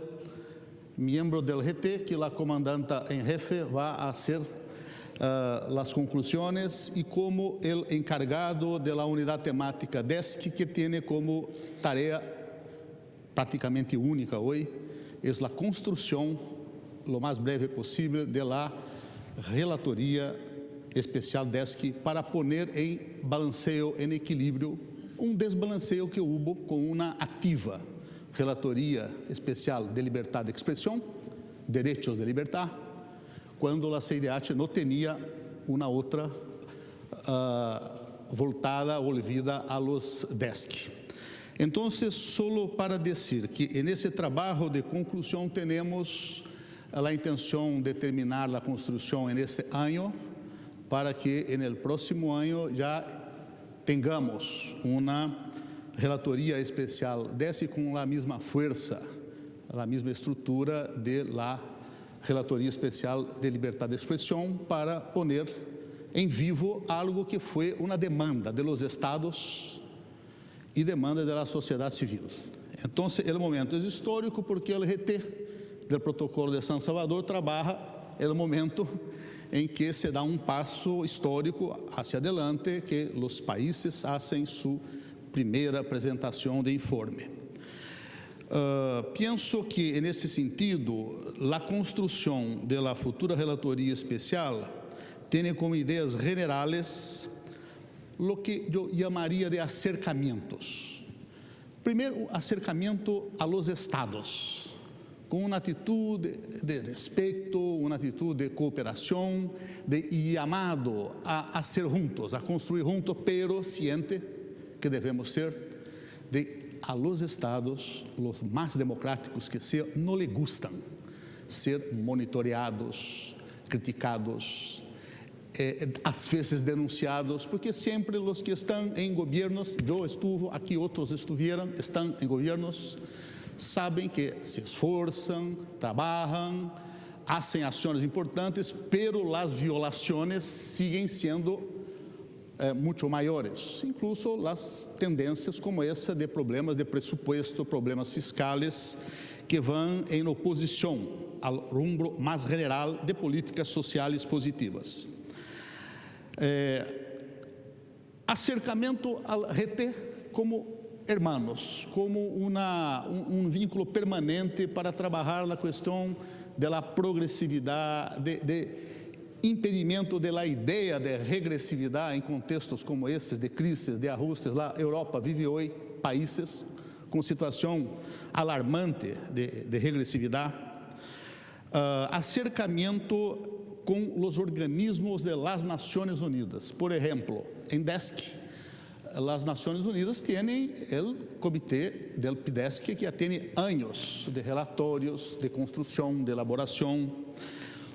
F: miembro del GT, que la comandante en jefe va a hacer las conclusiones, y como el encargado de la unidad temática DESC, que tiene como tarea prácticamente única hoy, es la construcción, lo más breve posible, de la relatoría especial DESC para poner en balanceo, en equilibrio, un desbalanceo que hubo con una activa relatoría especial de libertad de expresión, derechos de libertad, cuando la CIDH no tenía una otra voltada, volvida a los DESC. Entonces, solo para decir que en ese trabajo de conclusión tenemos la intención de terminar la construcción en este año, para que en el próximo año ya tengamos una relatoría especial DESC con la misma fuerza, la misma estructura de la relatoría especial de libertad de expresión, para poner en vivo algo que fue una demanda de los estados y demanda de la sociedad civil. Entonces, el momento es histórico porque el GT del Protocolo de San Salvador trabaja el momento en que se da un paso histórico hacia adelante, que los países hacen su primera presentación de informe. Pienso que, en ese sentido, la construcción de la futura relatoría especial tiene como ideas generales lo que yo llamaría de acercamientos. Primero, acercamiento a los estados, con una actitud de respeto, una actitud de cooperación, de llamado a hacer juntos, a construir juntos, pero ciente que debemos ser de a los estados, los más democráticos que sean, no le gustan ser monitoreados, criticados, às vezes denunciados, porque sempre os que estão em governos, eu estuvo, aqui outros estuvieron, estão em governos, sabem que se esforçam, trabalham, hacen ações importantes, pero as violações siguen sendo muito maiores, incluso as tendências como essa de problemas de presupuesto, problemas fiscais que vão em oposição ao rumbo mais geral de políticas sociais positivas. Acercamento ao RT como hermanos, como vínculo permanente para trabalhar na questão da progressividade, de impedimento da ideia de regressividade em contextos como esses, de crises, de ajustes. A Europa vive hoje países com situação alarmante de regressividade. Acercamento com os organismos das Nações Unidas. Por exemplo, em DESC, as Nações Unidas têm o comitê del PIDESC, que já tem anos de relatórios, de construção, de elaboração.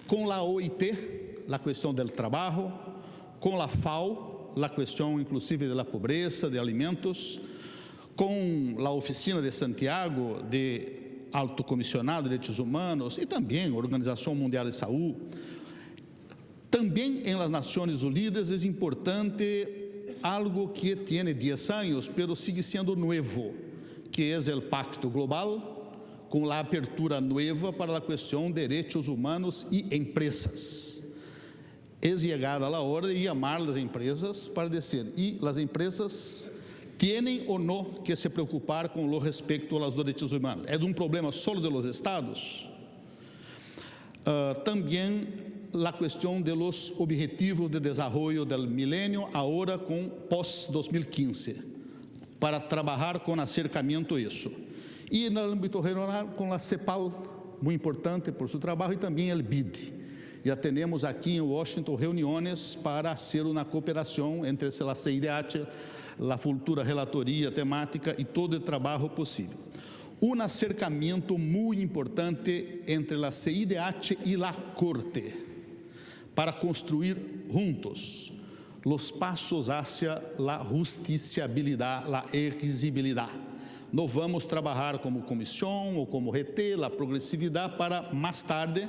F: Com a OIT, a questão do trabalho. Com a FAO, a questão inclusive da pobreza, de alimentos. Com a Oficina de Santiago, de Alto Comissionado de Direitos Humanos e também a Organização Mundial de Saúde. Também em las Nações Unidas é importante algo que tem 10 anos, pero sigue sendo novo, que é o Pacto Global, com a apertura nova para a questão de direitos humanos e empresas. É chegada a hora de chamar as empresas para dizer, e as empresas têm ou não que se preocupar com o respeito aos direitos humanos. É problema só de los estados? Também a questão de los objetivos de desenvolvimento do milênio, agora com pós-2015, para trabalhar com acercamento a isso. E no âmbito regional, com a CEPAL, muito importante por seu trabalho, e também o BID. Já temos aqui em Washington reuniões para fazer uma cooperação entre a CIDH, a futura relatoria temática e todo o trabalho possível. Acercamento muito importante entre a CIDH e a Corte, para construir juntos os passos hacia a justiciabilidade, a exigibilidade. Não vamos trabalhar como comissão ou como RT, a progressividade, para mais tarde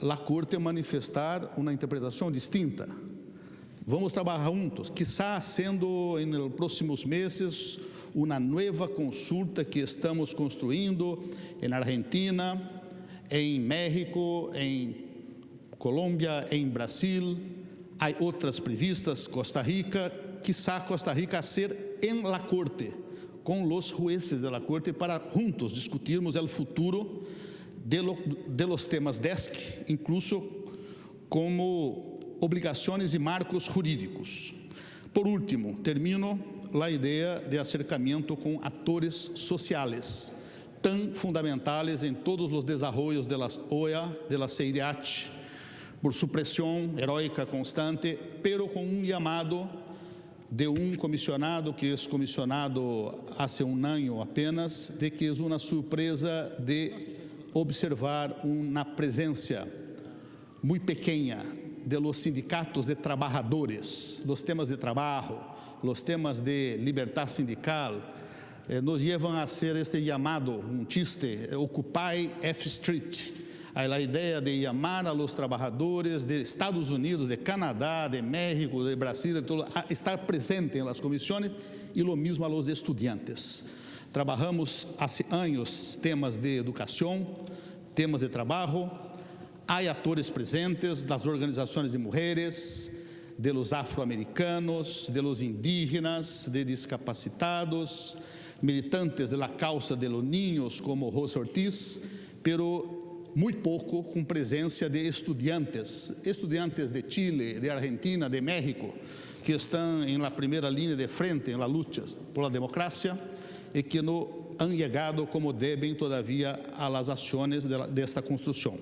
F: a Corte manifestar uma interpretação distinta. Vamos trabalhar juntos, quizá sendo nos próximos meses uma nova consulta que estamos construindo em Argentina, em México, em Colômbia, em Brasil, há outras previstas, Costa Rica, quizá Costa Rica a ser em la Corte, com os jueces de la Corte, para juntos discutirmos o futuro de los temas DESC, incluso como obrigações e marcos jurídicos. Por último, termino a ideia de acercamento com atores sociais, tão fundamentais em todos os desenvolvimentos de la OEA, de la CIDH, por sua pressão heróica constante, pero com chamado de comissionado que é comissionado há ano apenas, de que é uma surpresa de observar uma presença muito pequena de los sindicatos de trabalhadores, los temas de trabalho, los temas de liberdade sindical, nos levam a ser este chamado, chiste, Occupy F Street, a ideia de chamar a los trabalhadores de Estados Unidos, de Canadá, de México, de Brasil, a estar presente nas comissões, e lo mesmo a los estudiantes. Trabalhamos há anos temas de educação, temas de trabalho. Há atores presentes das organizações de mulheres, de los afroamericanos, de los indígenas, de discapacitados, militantes de la causa de los niños como Rosa Ortiz, pero muito pouco com presença de estudiantes de Chile, de Argentina, de México, que estão em la primeira linha de frente em la lucha por la democracia e que não han chegado como devem todavia a las ações desta construção.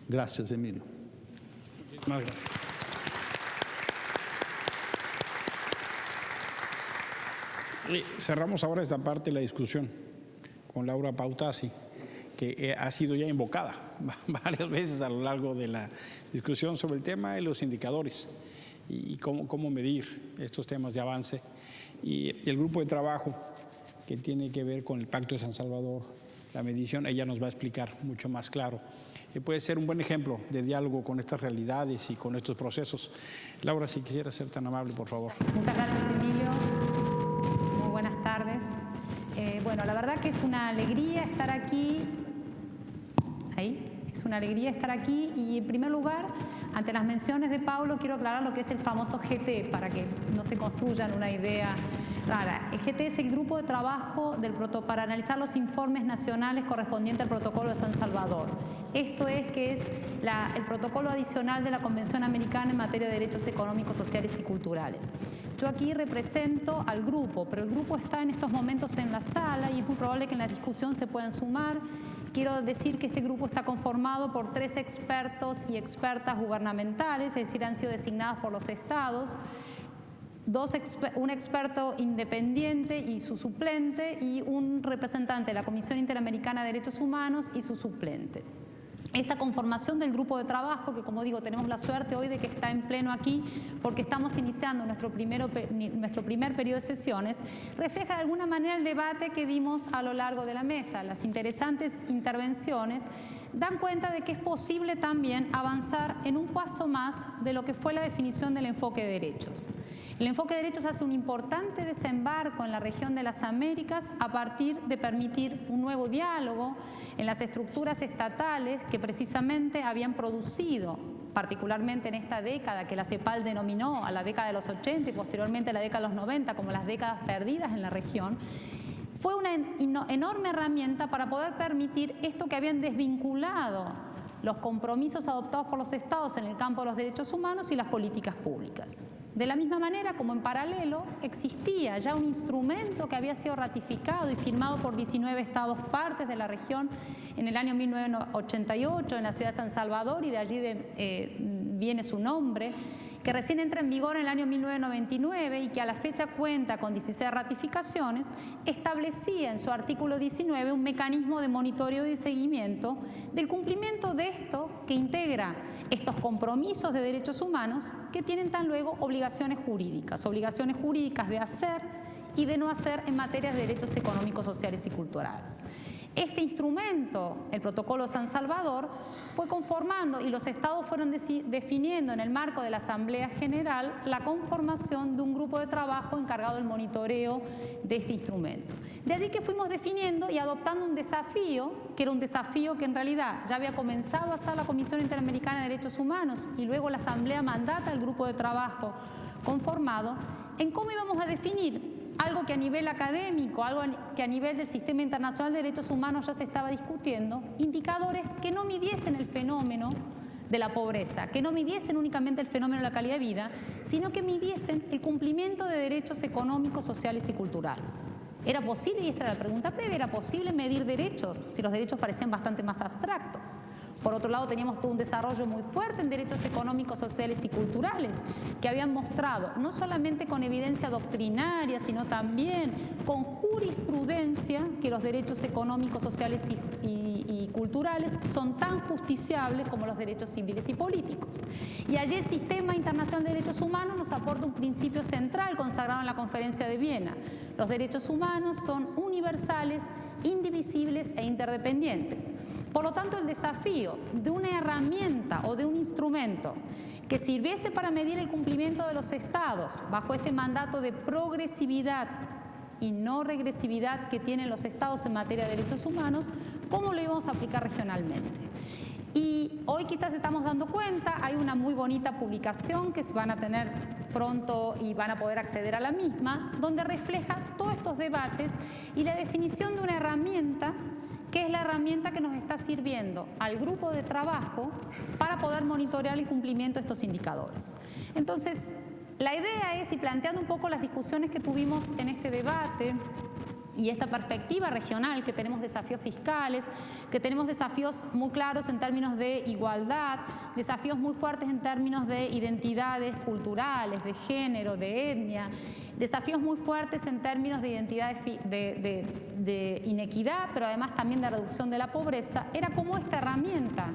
F: Gracias, Emílio.
C: Muchas gracias. Cerramos ahora esta parte de la discusión con Laura Pautasi, que ha sido ya invocada varias veces a lo largo de la discusión sobre el tema de los indicadores y cómo medir estos temas de avance. Y el grupo de trabajo que tiene que ver con el Pacto de San Salvador, la medición, ella nos va a explicar mucho más claro. Puede ser un buen ejemplo de diálogo con estas realidades y con estos procesos. Laura, si quisiera ser tan amable, por favor.
G: Muchas gracias, Emilio. Muy buenas tardes. Bueno, la verdad que es una alegría estar aquí. Es una alegría estar aquí y, en primer lugar, ante las menciones de Paulo, quiero aclarar lo que es el famoso GT para que no se construyan una idea rara. El GT es el grupo de trabajo para analizar los informes nacionales correspondientes al protocolo de San Salvador. Esto es que es el protocolo adicional de la Convención Americana en materia de derechos económicos, sociales y culturales. Yo aquí represento al grupo, pero el grupo está en estos momentos en la sala y es muy probable que en la discusión se puedan sumar. Quiero decir que este grupo está conformado por 3 expertos y expertas gubernamentales, es decir, han sido designados por los estados, un experto independiente y su suplente y un representante de la Comisión Interamericana de Derechos Humanos y su suplente. Esta conformación del grupo de trabajo, que como digo, tenemos la suerte hoy de que está en pleno aquí porque estamos iniciando nuestro primer periodo de sesiones, refleja de alguna manera el debate que vimos a lo largo de la mesa. Las interesantes intervenciones dan cuenta de que es posible también avanzar en un paso más de lo que fue la definición del enfoque de derechos. El enfoque de derechos hace un importante desembarco en la región de las Américas a partir de permitir un nuevo diálogo en las estructuras estatales que precisamente habían producido, particularmente en esta década que la CEPAL denominó a la década de los 80 y posteriormente a la década de los 90 como las décadas perdidas en la región. Fue una enorme herramienta para poder permitir esto que habían desvinculado los compromisos adoptados por los estados en el campo de los derechos humanos y las políticas públicas. De la misma manera, como en paralelo, existía ya un instrumento que había sido ratificado y firmado por 19 estados partes de la región en el año 1988 en la ciudad de San Salvador, y de allí viene su nombre, que recién entra en vigor en el año 1999 y que a la fecha cuenta con 16 ratificaciones, establecía en su artículo 19 un mecanismo de monitoreo y de seguimiento del cumplimiento de esto que integra estos compromisos de derechos humanos que tienen tan luego obligaciones jurídicas de hacer y de no hacer en materia de derechos económicos, sociales y culturales. Este instrumento, el Protocolo San Salvador, fue conformando y los estados fueron definiendo en el marco de la Asamblea General la conformación de un grupo de trabajo encargado del monitoreo de este instrumento. De allí que fuimos definiendo y adoptando un desafío, que era un desafío que en realidad ya había comenzado a hacer la Comisión Interamericana de Derechos Humanos y luego la Asamblea mandata al grupo de trabajo conformado, en cómo íbamos a definir algo que a nivel académico, algo que a nivel del Sistema Internacional de Derechos Humanos ya se estaba discutiendo, indicadores que no midiesen el fenómeno de la pobreza, que no midiesen únicamente el fenómeno de la calidad de vida, sino que midiesen el cumplimiento de derechos económicos, sociales y culturales. ¿Era posible? Y esta era la pregunta previa, ¿era posible medir derechos si los derechos parecían bastante más abstractos? Por otro lado, teníamos todo un desarrollo muy fuerte en derechos económicos, sociales y culturales, que habían mostrado, no solamente con evidencia doctrinaria, sino también con jurisprudencia, que los derechos económicos, sociales y culturales son tan justiciables como los derechos civiles y políticos. Y allí el Sistema Internacional de Derechos Humanos nos aporta un principio central consagrado en la Conferencia de Viena. Los derechos humanos son universales, indivisibles e interdependientes. Por lo tanto, el desafío de una herramienta o de un instrumento que sirviese para medir el cumplimiento de los estados bajo este mandato de progresividad y no regresividad que tienen los estados en materia de derechos humanos, ¿cómo lo íbamos a aplicar regionalmente? Y hoy quizás estamos dando cuenta, hay una muy bonita publicación que van a tener pronto y van a poder acceder a la misma, donde refleja todos estos debates y la definición de una herramienta que es la herramienta que nos está sirviendo al grupo de trabajo para poder monitorear el cumplimiento de estos indicadores. Entonces, la idea es, y planteando un poco las discusiones que tuvimos en este debate, y esta perspectiva regional, que tenemos desafíos fiscales, que tenemos desafíos muy claros en términos de igualdad, desafíos muy fuertes en términos de identidades culturales, de género, de etnia, desafíos muy fuertes en términos de identidades de inequidad, pero además también de reducción de la pobreza, era como esta herramienta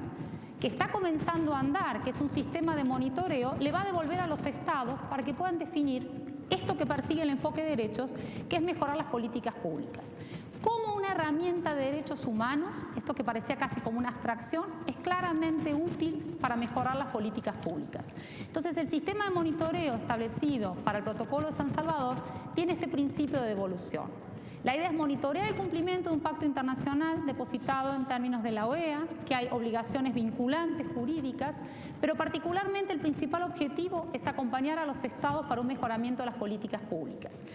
G: que está comenzando a andar, que es un sistema de monitoreo, le va a devolver a los estados para que puedan definir esto que persigue el enfoque de derechos, que es mejorar las políticas públicas. Como una herramienta de derechos humanos, esto que parecía casi como una abstracción, es claramente útil para mejorar las políticas públicas. Entonces, el sistema de monitoreo establecido para el Protocolo de San Salvador tiene este principio de devolución. La idea es monitorear el cumplimiento de un pacto internacional depositado en términos de la OEA, que hay obligaciones vinculantes jurídicas, pero particularmente el principal objetivo es acompañar a los estados para un mejoramiento de las políticas públicas.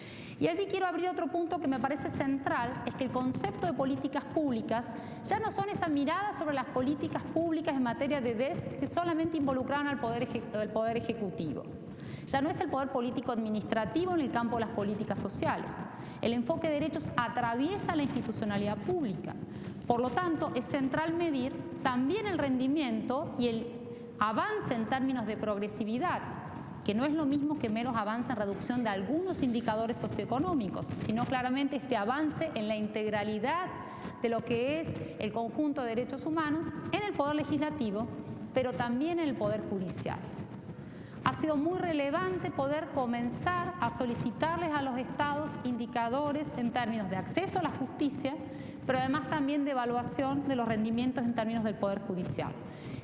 G: Y allí quiero abrir otro punto que me parece central, es que el concepto de políticas públicas ya no son esa mirada sobre las políticas públicas en materia de DES que solamente involucran al Poder Ejecutivo. Ya no es el poder político administrativo en el campo de las políticas sociales. El enfoque de derechos atraviesa la institucionalidad pública. Por lo tanto, es central medir también el rendimiento y el avance en términos de progresividad, que no es lo mismo que meros avances en reducción de algunos indicadores socioeconómicos, sino claramente este avance en la integralidad de lo que es el conjunto de derechos humanos en el poder legislativo, pero también en el poder judicial. Ha sido muy relevante poder comenzar a solicitarles a los estados indicadores en términos de acceso a la justicia, pero además también de evaluación de los rendimientos en términos del Poder Judicial.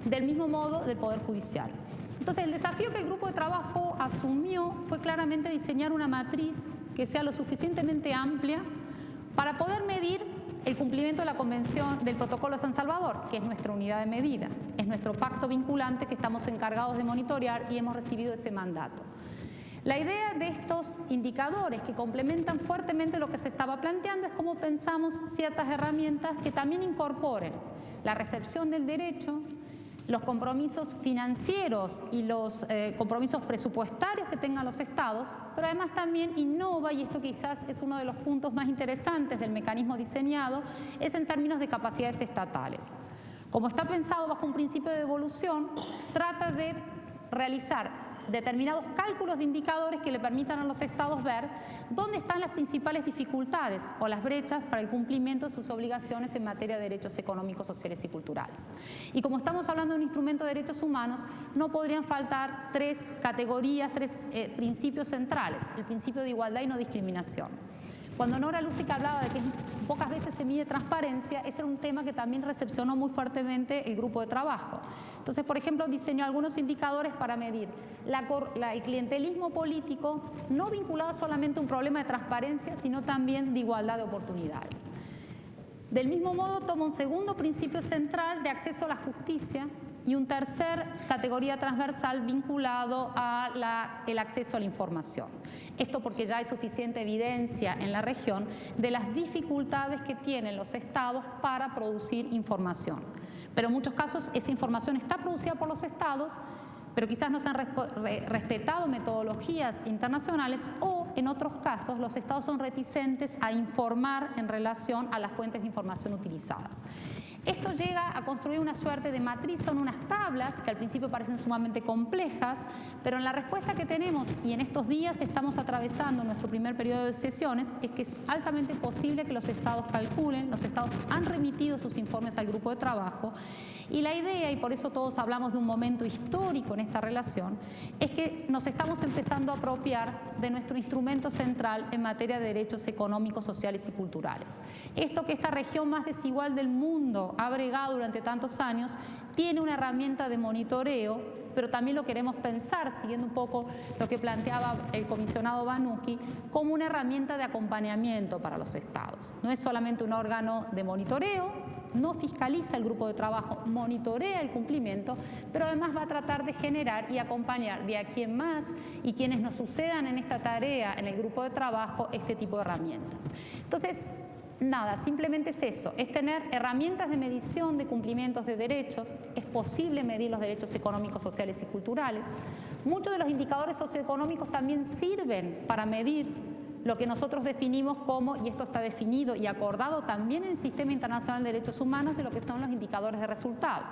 G: Del mismo modo, del Poder Judicial. Entonces, el desafío que el grupo de trabajo asumió fue claramente diseñar una matriz que sea lo suficientemente amplia para poder medir el cumplimiento de la Convención del Protocolo de San Salvador, que es nuestra unidad de medida, es nuestro pacto vinculante que estamos encargados de monitorear y hemos recibido ese mandato. La idea de estos indicadores que complementan fuertemente lo que se estaba planteando es cómo pensamos ciertas herramientas que también incorporen la recepción del derecho, los compromisos financieros y los compromisos presupuestarios que tengan los estados, pero además también innova, y esto quizás es uno de los puntos más interesantes del mecanismo diseñado, es en términos de capacidades estatales. Como está pensado bajo un principio de devolución, trata de realizar determinados cálculos de indicadores que le permitan a los estados ver dónde están las principales dificultades o las brechas para el cumplimiento de sus obligaciones en materia de derechos económicos, sociales y culturales. Y como estamos hablando de un instrumento de derechos humanos, no podrían faltar tres categorías, tres principios centrales: el principio de igualdad y no discriminación. Cuando Nora Lustig hablaba de que pocas veces se mide transparencia, ese era un tema que también recepcionó muy fuertemente el grupo de trabajo. Entonces, por ejemplo, diseñó algunos indicadores para medir el clientelismo político, no vinculado solamente a un problema de transparencia, sino también de igualdad de oportunidades. Del mismo modo, toma un segundo principio central de acceso a la justicia y un tercer categoría transversal vinculado a el acceso a la información. Esto porque ya hay suficiente evidencia en la región de las dificultades que tienen los estados para producir información. Pero en muchos casos esa información está producida por los estados, pero quizás no se han respetado metodologías internacionales, o en otros casos los estados son reticentes a informar en relación a las fuentes de información utilizadas. Esto llega a construir una suerte de matriz, son unas tablas que al principio parecen sumamente complejas, pero en la respuesta que tenemos, y en estos días estamos atravesando nuestro primer periodo de sesiones, es que es altamente posible que los estados calculen. Los estados han remitido sus informes al grupo de trabajo, y la idea, y por eso todos hablamos de un momento histórico en esta relación, es que nos estamos empezando a apropiar de nuestro instrumento central en materia de derechos económicos, sociales y culturales. Esto que esta región más desigual del mundo ha bregado durante tantos años, tiene una herramienta de monitoreo, pero también lo queremos pensar, siguiendo un poco lo que planteaba el comisionado Banucchi, como una herramienta de acompañamiento para los estados. No es solamente un órgano de monitoreo, no fiscaliza el grupo de trabajo, monitorea el cumplimiento, pero además va a tratar de generar y acompañar de a quien más y quienes nos sucedan en esta tarea en el grupo de trabajo este tipo de herramientas. Entonces, nada, simplemente es eso, es tener herramientas de medición de cumplimientos de derechos. Es posible medir los derechos económicos, sociales y culturales. Muchos de los indicadores socioeconómicos también sirven para medir lo que nosotros definimos como, y esto está definido y acordado también en el Sistema Internacional de Derechos Humanos, de lo que son los indicadores de resultado.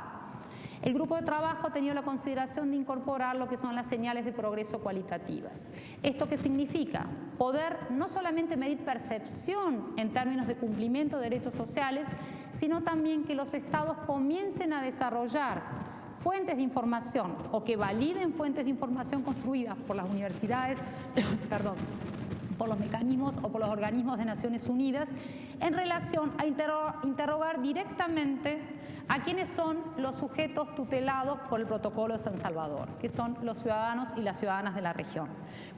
G: El grupo de trabajo ha tenido la consideración de incorporar lo que son las señales de progreso cualitativas. ¿Esto qué significa? Poder no solamente medir percepción en términos de cumplimiento de derechos sociales, sino también que los estados comiencen a desarrollar fuentes de información o que validen fuentes de información construidas por las universidades, por los mecanismos o por los organismos de Naciones Unidas en relación a interrogar directamente a quienes son los sujetos tutelados por el Protocolo de San Salvador, que son los ciudadanos y las ciudadanas de la región.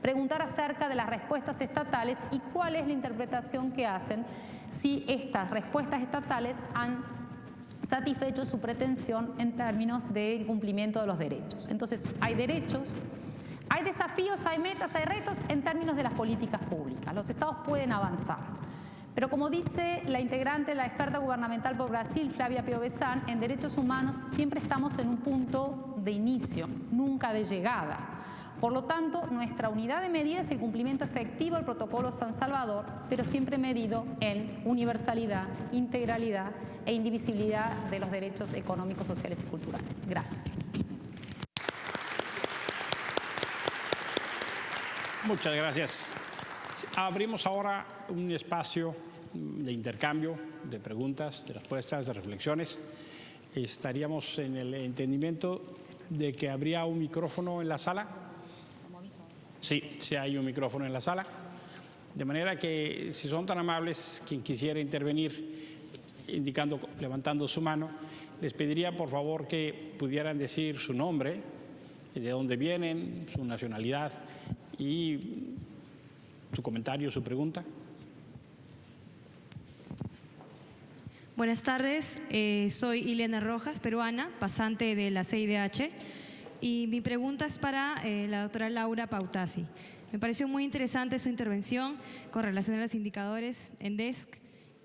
G: Preguntar acerca de las respuestas estatales y cuál es la interpretación que hacen si estas respuestas estatales han satisfecho su pretensión en términos del cumplimiento de los derechos. Entonces, hay derechos, hay desafíos, hay metas, hay retos en términos de las políticas públicas. Los estados pueden avanzar. Pero como dice la integrante, la experta gubernamental por Brasil, Flavia Piovesan, en derechos humanos siempre estamos en un punto de inicio, nunca de llegada. Por lo tanto, nuestra unidad de medida es el cumplimiento efectivo del Protocolo San Salvador, pero siempre medido en universalidad, integralidad e indivisibilidad de los derechos económicos, sociales y culturales. Gracias.
C: Muchas gracias. Abrimos ahora un espacio de intercambio de preguntas, de respuestas, de reflexiones. Estaríamos en el entendimiento de que habría un micrófono en la sala. Sí, sí hay un micrófono en la sala. De manera que, si son tan amables, quien quisiera intervenir, levantando su mano, les pediría por favor que pudieran decir su nombre, de dónde vienen, su nacionalidad y su comentario, su pregunta.
H: Buenas tardes, soy Ileana Rojas, peruana, pasante de la CIDH, y mi pregunta es para la doctora Laura Pautasi. Me pareció muy interesante su intervención con relación a los indicadores en DESC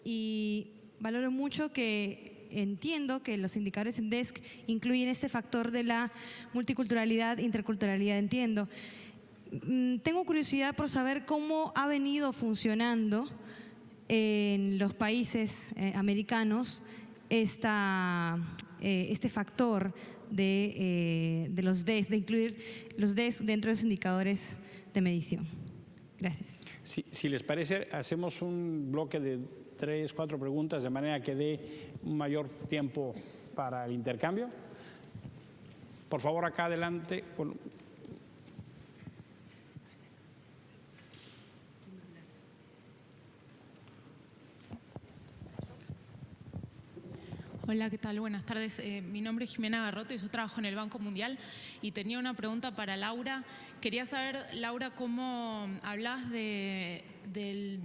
H: y valoro mucho que entiendo que los indicadores en DESC incluyen este factor de la multiculturalidad, interculturalidad, entiendo. Tengo curiosidad por saber cómo ha venido funcionando en los países americanos este factor de los DESC, de incluir los DESC dentro de los indicadores de medición. Gracias.
C: Si les parece, hacemos un bloque de 3, 4 preguntas de manera que dé un mayor tiempo para el intercambio. Por favor, acá adelante.
I: Hola, ¿qué tal? Buenas tardes. Mi nombre es Jimena Garrote y yo trabajo en el Banco Mundial y tenía una pregunta para Laura. Quería saber, Laura, cómo hablas de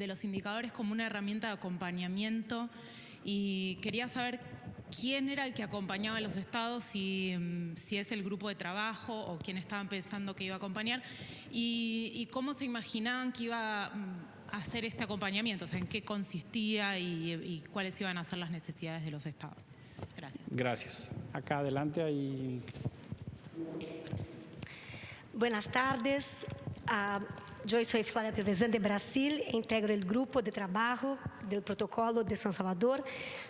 I: los indicadores como una herramienta de acompañamiento y quería saber quién era el que acompañaba a los estados, si es el grupo de trabajo o quién estaban pensando que iba a acompañar y cómo se imaginaban que iba a hacer este acompañamiento, o sea, en qué consistía y cuáles iban a ser las necesidades de los estados. Gracias.
C: Gracias. Acá adelante hay...
J: Buenas tardes. Yo soy Flavia Piovesan de Brasil, integro el grupo de trabajo del Protocolo de San Salvador.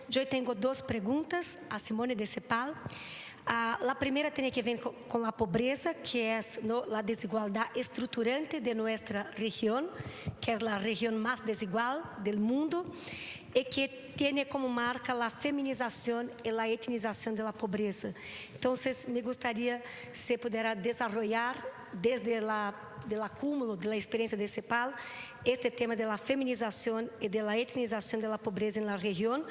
J: Yo tengo 2 preguntas a Simone de Cepal. La primera tiene que ver con la pobreza, que es la desigualdad estructurante de nuestra región, que es la región más desigual del mundo y que tiene como marca la feminización y la etnización de la pobreza. Entonces, me gustaría si pudiera desarrollar desde el acúmulo de la experiencia de CEPAL este tema de la feminización y de la etnización de la pobreza en la región,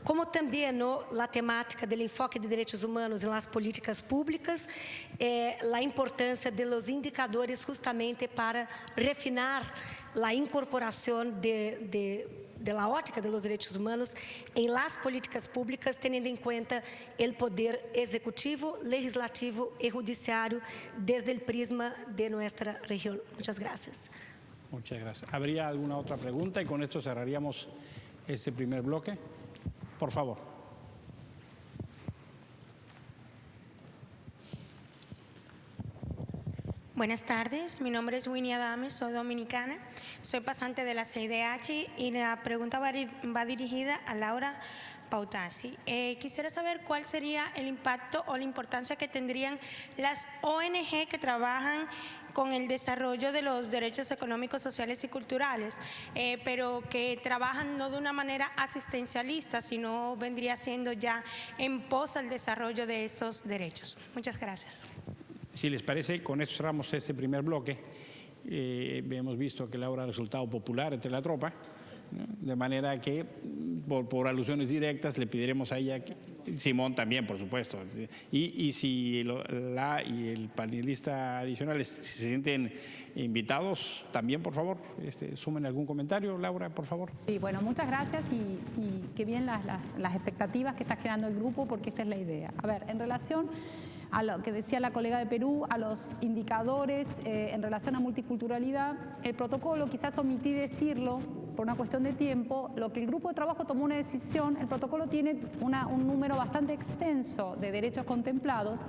J: como também a temática do enfoque de direitos humanos nas políticas públicas, a importância dos indicadores justamente para refinar a incorporação da ótica dos direitos humanos em las políticas públicas, tendo em conta o poder executivo, legislativo e judiciário desde o prisma de nossa região. Muitas gracias.
C: Muchas gracias. ¿Habría alguna otra pregunta? Y con esto cerraríamos este primer bloque. Por favor.
K: Buenas tardes, mi nombre es Winnie Adame, soy dominicana, soy pasante de la CIDH y la pregunta va dirigida a Laura Pautasi. Quisiera saber cuál sería el impacto o la importancia que tendrían las ONG que trabajan con el desarrollo de los derechos económicos, sociales y culturales, pero que trabajan no de una manera asistencialista, sino vendría siendo ya en pos al desarrollo de estos derechos. Muchas gracias.
C: Si les parece, con esto cerramos este primer bloque. Hemos visto que Laura ha resultado popular entre la tropa, ¿no? De manera que, por alusiones directas, le pediremos a ella, Simón también, por supuesto, y si y el panelista adicional si se sienten invitados, también, por favor, sumen algún comentario. Laura, por favor.
G: Sí, bueno, muchas gracias y qué bien las expectativas que está generando el grupo, porque esta es la idea. A ver, en relación a lo que decía la colega de Perú, a los indicadores en relación a multiculturalidad, el protocolo, quizás omití decirlo por una cuestión de tiempo, lo que el grupo de trabajo tomó una decisión, el protocolo tiene un número bastante extenso de derechos contemplados,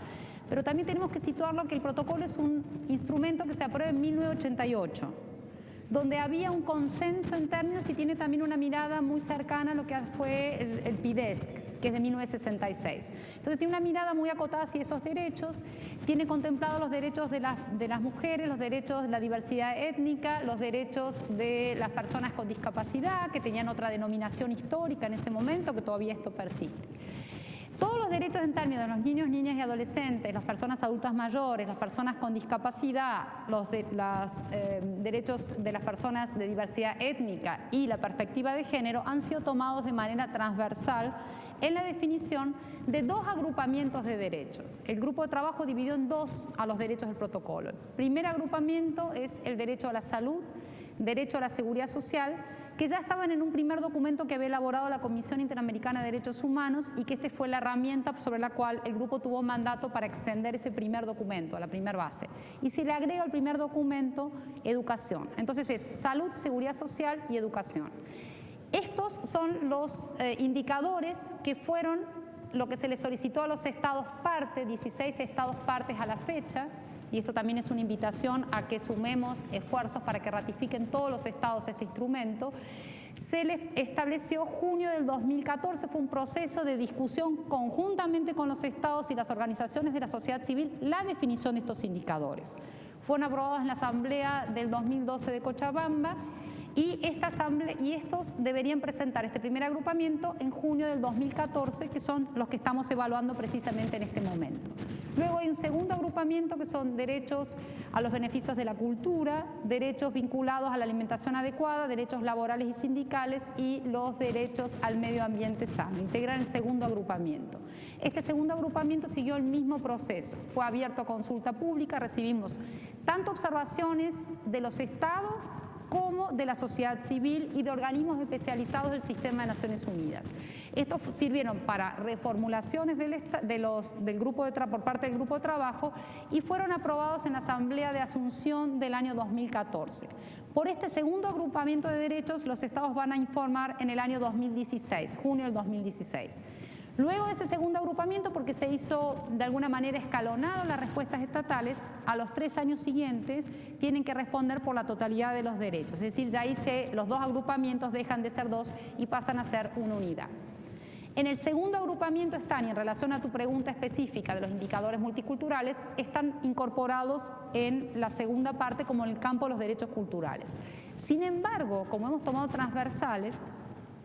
G: pero también tenemos que situarlo que el protocolo es un instrumento que se aprueba en 1988, donde había un consenso en términos y tiene también una mirada muy cercana a lo que fue el PIDESC, que es de 1966. Entonces tiene una mirada muy acotada hacia esos derechos, tiene contemplados los derechos de las mujeres, los derechos de la diversidad étnica, los derechos de las personas con discapacidad, que tenían otra denominación histórica en ese momento, que todavía esto persiste. Todos los derechos en términos de los niños, niñas y adolescentes, las personas adultas mayores, las personas con discapacidad, los derechos de las personas de diversidad étnica y la perspectiva de género han sido tomados de manera transversal en la definición de dos agrupamientos de derechos. El grupo de trabajo dividió en dos a los derechos del protocolo. El primer agrupamiento es el derecho a la salud, derecho a la seguridad social, que ya estaban en un primer documento que había elaborado la Comisión Interamericana de Derechos Humanos y que esta fue la herramienta sobre la cual el grupo tuvo mandato para extender ese primer documento, la primera base. Y se le agrega al primer documento educación. Entonces es salud, seguridad social y educación. Estos son los indicadores que fueron lo que se le solicitó a los estados parte, 16 estados partes a la fecha, y esto también es una invitación a que sumemos esfuerzos para que ratifiquen todos los estados este instrumento. Se les estableció junio del 2014, fue un proceso de discusión conjuntamente con los estados y las organizaciones de la sociedad civil, la definición de estos indicadores. Fueron aprobados en la Asamblea del 2012 de Cochabamba y estos deberían presentar este primer agrupamiento en junio del 2014, que son los que estamos evaluando precisamente en este momento. Luego hay un segundo agrupamiento que son derechos a los beneficios de la cultura, derechos vinculados a la alimentación adecuada, derechos laborales y sindicales y los derechos al medio ambiente sano. Integran el segundo agrupamiento. Este segundo agrupamiento siguió el mismo proceso. Fue abierto a consulta pública, recibimos tanto observaciones de los estados como de la sociedad civil y de organismos especializados del Sistema de Naciones Unidas. Estos sirvieron para reformulaciones por parte del grupo de trabajo y fueron aprobados en la Asamblea de Asunción del año 2014. Por este segundo agrupamiento de derechos, los estados van a informar en el año 2016, junio del 2016. Luego de ese segundo agrupamiento, porque se hizo de alguna manera escalonado las respuestas estatales, a los 3 años siguientes tienen que responder por la totalidad de los derechos. Es decir, ya ahí los dos agrupamientos dejan de ser dos y pasan a ser una unidad. En el segundo agrupamiento están, y en relación a tu pregunta específica de los indicadores multiculturales, están incorporados en la segunda parte como en el campo de los derechos culturales. Sin embargo, como hemos tomado transversales,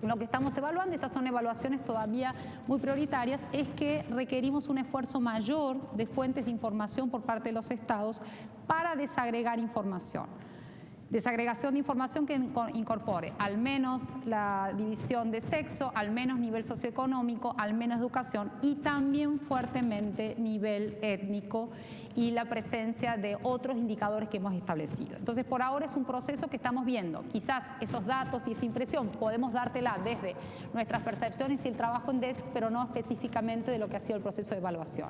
G: lo que estamos evaluando, estas son evaluaciones todavía muy prioritarias, es que requerimos un esfuerzo mayor de fuentes de información por parte de los estados para desagregar información. Desagregación de información que incorpore al menos la división de sexo, al menos nivel socioeconómico, al menos educación y también fuertemente nivel étnico y la presencia de otros indicadores que hemos establecido. Entonces, por ahora es un proceso que estamos viendo. Quizás esos datos y esa impresión podemos dártela desde nuestras percepciones y el trabajo en DESC, pero no específicamente de lo que ha sido el proceso de evaluación.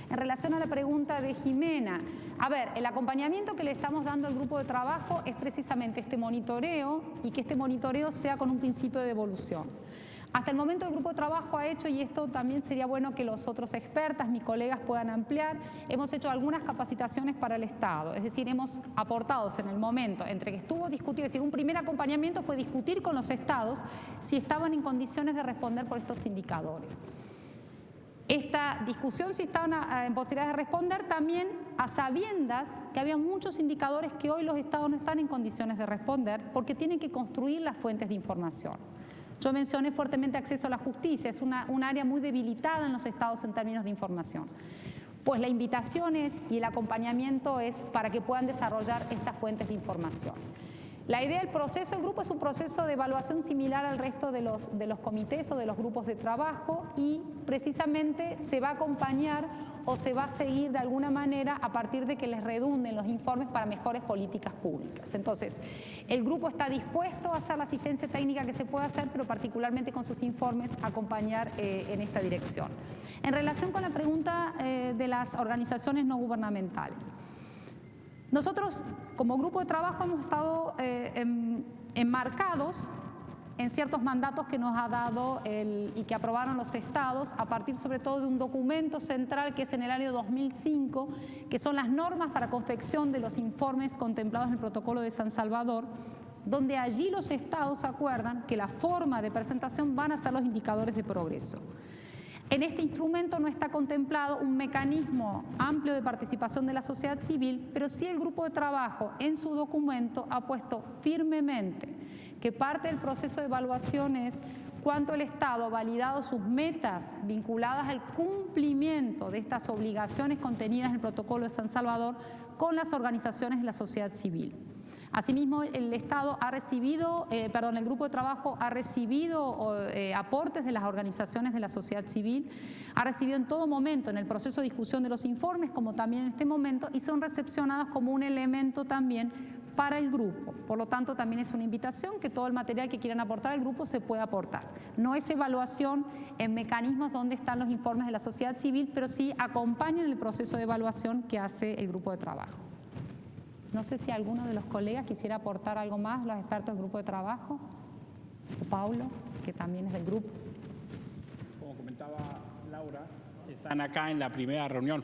G: En relación a la pregunta de Jimena, a ver, el acompañamiento que le estamos dando al grupo de trabajo es precisamente este monitoreo y que este monitoreo sea con un principio de evolución. Hasta el momento el grupo de trabajo ha hecho, y esto también sería bueno que los otros expertas, mis colegas, puedan ampliar, hemos hecho algunas capacitaciones para el Estado, es decir, hemos aportado en el momento entre que estuvo discutido, es decir, un primer acompañamiento fue discutir con los Estados si estaban en condiciones de responder por estos indicadores. Esta discusión, si estaban en posibilidad de responder, también a sabiendas que había muchos indicadores que hoy los Estados no están en condiciones de responder porque tienen que construir las fuentes de información. Yo mencioné fuertemente acceso a la justicia, es un área muy debilitada en los Estados en términos de información. Pues la invitación y el acompañamiento es para que puedan desarrollar estas fuentes de información. La idea del proceso del grupo es un proceso de evaluación similar al resto de los comités o de los grupos de trabajo y precisamente se va a acompañar o se va a seguir de alguna manera a partir de que les redunden los informes para mejores políticas públicas. Entonces, el grupo está dispuesto a hacer la asistencia técnica que se pueda hacer, pero particularmente con sus informes acompañar en esta dirección. En relación con la pregunta de las organizaciones no gubernamentales, nosotros, como grupo de trabajo, hemos estado enmarcados en ciertos mandatos que nos ha dado y que aprobaron los Estados a partir sobre todo de un documento central que es en el año 2005, que son las normas para confección de los informes contemplados en el Protocolo de San Salvador, donde allí los Estados acuerdan que la forma de presentación van a ser los indicadores de progreso. En este instrumento no está contemplado un mecanismo amplio de participación de la sociedad civil, pero sí el grupo de trabajo en su documento ha puesto firmemente que parte del proceso de evaluación es cuánto el Estado ha validado sus metas vinculadas al cumplimiento de estas obligaciones contenidas en el Protocolo de San Salvador con las organizaciones de la sociedad civil. Asimismo, el Estado ha recibido, el grupo de trabajo ha recibido aportes de las organizaciones de la sociedad civil, ha recibido en todo momento en el proceso de discusión de los informes, como también en este momento, y son recepcionadas como un elemento también para el grupo. Por lo tanto, también es una invitación que todo el material que quieran aportar al grupo se pueda aportar. No es evaluación en mecanismos donde están los informes de la sociedad civil, pero sí acompañan el proceso de evaluación que hace el grupo de trabajo. No sé si alguno de los colegas quisiera aportar algo más, los expertos del grupo de trabajo, o Paulo, que también es del grupo.
C: Como comentaba Laura, están acá en la primera reunión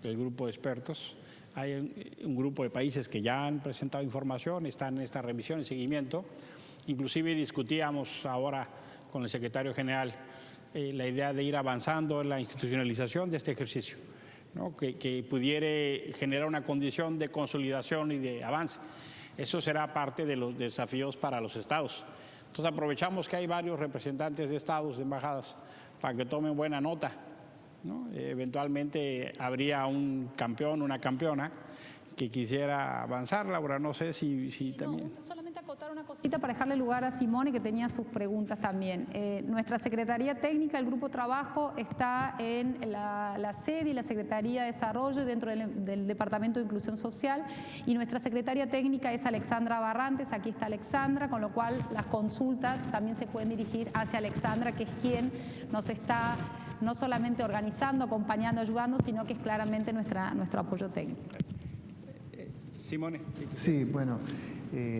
C: del grupo de expertos. Hay un grupo de países que ya han presentado información, están en esta revisión y seguimiento. Inclusive discutíamos ahora con el secretario general la idea de ir avanzando en la institucionalización de este ejercicio, ¿no? que pudiera generar una condición de consolidación y de avance. Eso será parte de los desafíos para los estados. Entonces aprovechamos que hay varios representantes de estados, de embajadas, para que tomen buena nota, ¿no? Eventualmente habría un campeón, una campeona que quisiera avanzar. Laura, no sé si también...
G: No, solamente acotar una cosita para dejarle lugar a Simone, que tenía sus preguntas también. Nuestra Secretaría Técnica, el Grupo de Trabajo, está en la sede y la Secretaría de Desarrollo dentro del Departamento de Inclusión Social, y nuestra Secretaria Técnica es Alexandra Barrantes. Aquí está Alexandra, con lo cual las consultas también se pueden dirigir hacia Alexandra, que es quien nos está no solamente organizando, acompañando, ayudando, sino que es claramente nuestro apoyo técnico.
C: Simone.
D: Sí, bueno,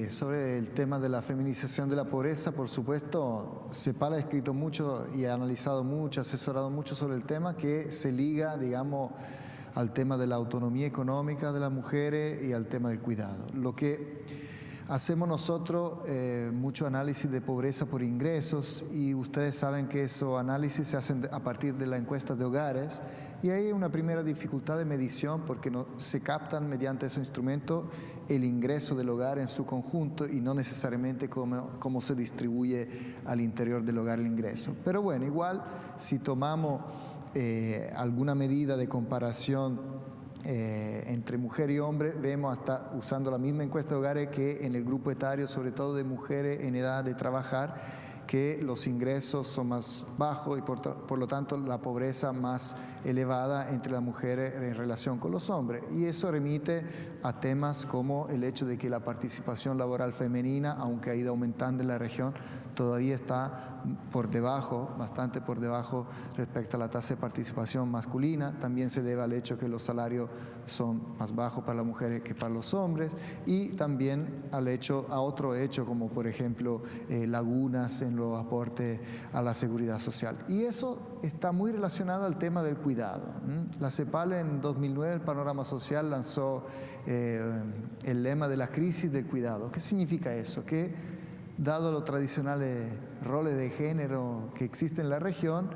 D: sobre el tema de la feminización de la pobreza, por supuesto, CEPAL ha escrito mucho y ha analizado mucho, asesorado mucho sobre el tema, que se liga, digamos, al tema de la autonomía económica de las mujeres y al tema del cuidado. Lo que hacemos nosotros, mucho análisis de pobreza por ingresos, y ustedes saben que esos análisis se hacen a partir de la encuesta de hogares, y hay una primera dificultad de medición porque no se captan mediante esos instrumentos el ingreso del hogar en su conjunto y no necesariamente cómo se distribuye al interior del hogar el ingreso. Pero bueno, igual si tomamos alguna medida de comparación entre mujer y hombre, vemos hasta usando la misma encuesta de hogares que en el grupo etario, sobre todo de mujeres en edad de trabajar, que los ingresos son más bajos y por lo tanto la pobreza más elevada entre las mujeres en relación con los hombres. Y eso remite a temas como el hecho de que la participación laboral femenina, aunque ha ido aumentando en la región, todavía está por debajo, bastante por debajo respecto a la tasa de participación masculina. También se debe al hecho que los salarios son más bajos para las mujeres que para los hombres, y también a otro hecho como por ejemplo lagunas en los aportes a la seguridad social. Y eso está muy relacionado al tema del cuidado. La CEPAL en 2009, el Panorama Social, lanzó el lema de la crisis del cuidado. ¿Qué significa eso? Que dado los tradicionales roles de género que existen en la región,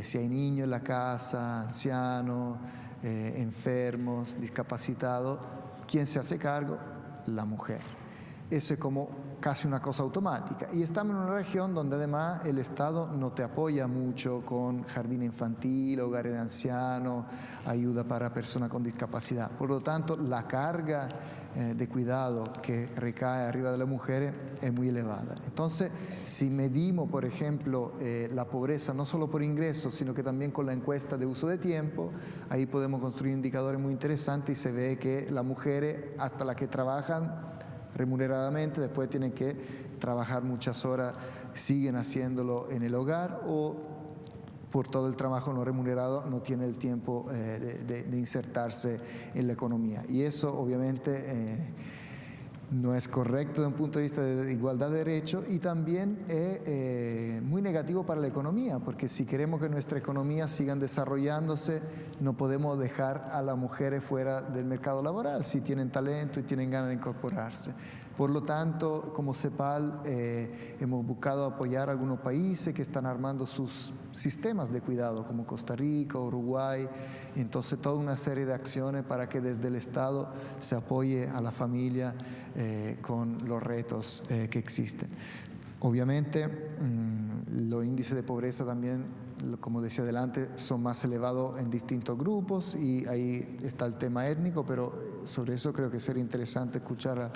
D: si hay niños en la casa, ancianos, enfermos, discapacitados, ¿quién se hace cargo? La mujer. Eso es como casi una cosa automática. Y estamos en una región donde además el Estado no te apoya mucho con jardín infantil, hogares de ancianos, ayuda para personas con discapacidad. Por lo tanto, la carga de cuidado que recae arriba de las mujeres es muy elevada. Entonces, si medimos, por ejemplo, la pobreza no solo por ingresos, sino que también con la encuesta de uso de tiempo, ahí podemos construir indicadores muy interesantes y se ve que las mujeres, hasta las que trabajan remuneradamente, después tienen que trabajar muchas horas, siguen haciéndolo en el hogar o por todo el trabajo no remunerado no tiene el tiempo de insertarse en la economía. Y eso obviamente no es correcto desde un punto de vista de igualdad de derechos, y también es muy negativo para la economía, porque si queremos que nuestra economía siga desarrollándose, no podemos dejar a las mujeres fuera del mercado laboral si tienen talento y tienen ganas de incorporarse. Por lo tanto, como CEPAL hemos buscado apoyar a algunos países que están armando sus sistemas de cuidado, como Costa Rica, Uruguay, entonces toda una serie de acciones para que desde el Estado se apoye a la familia con los retos que existen. Obviamente, los índices de pobreza también, como decía adelante, son más elevados en distintos grupos y ahí está el tema étnico, pero sobre eso creo que sería interesante escuchar a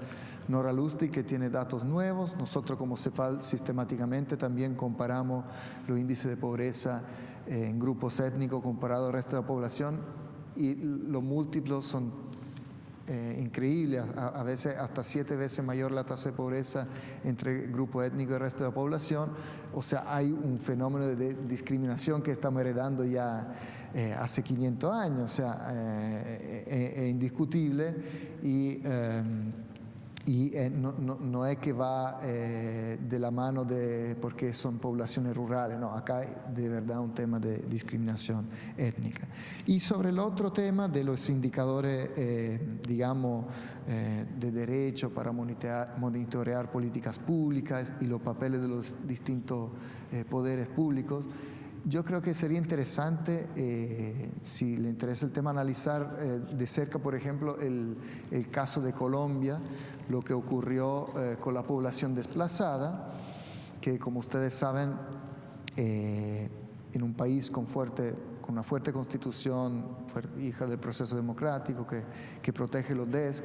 D: Nora Lustig, que tiene datos nuevos. Nosotros como CEPAL sistemáticamente también comparamos los índices de pobreza en grupos étnicos comparados al resto de la población y los múltiplos son increíble, a veces hasta 7 veces mayor la tasa de pobreza entre grupo étnico y el resto de la población. O sea, hay un fenómeno de discriminación que estamos heredando ya hace 500 años, o sea, es indiscutible y no es que va de la mano porque son poblaciones rurales, no, acá hay de verdad un tema de discriminación étnica. Y sobre el otro tema de los indicadores, digamos, de derecho para monitorear políticas públicas y los papeles de los distintos poderes públicos, yo creo que sería interesante, si le interesa el tema, analizar de cerca, por ejemplo, el caso de Colombia, lo que ocurrió con la población desplazada, que como ustedes saben, en un país con una fuerte constitución, hija del proceso democrático que protege los DESC,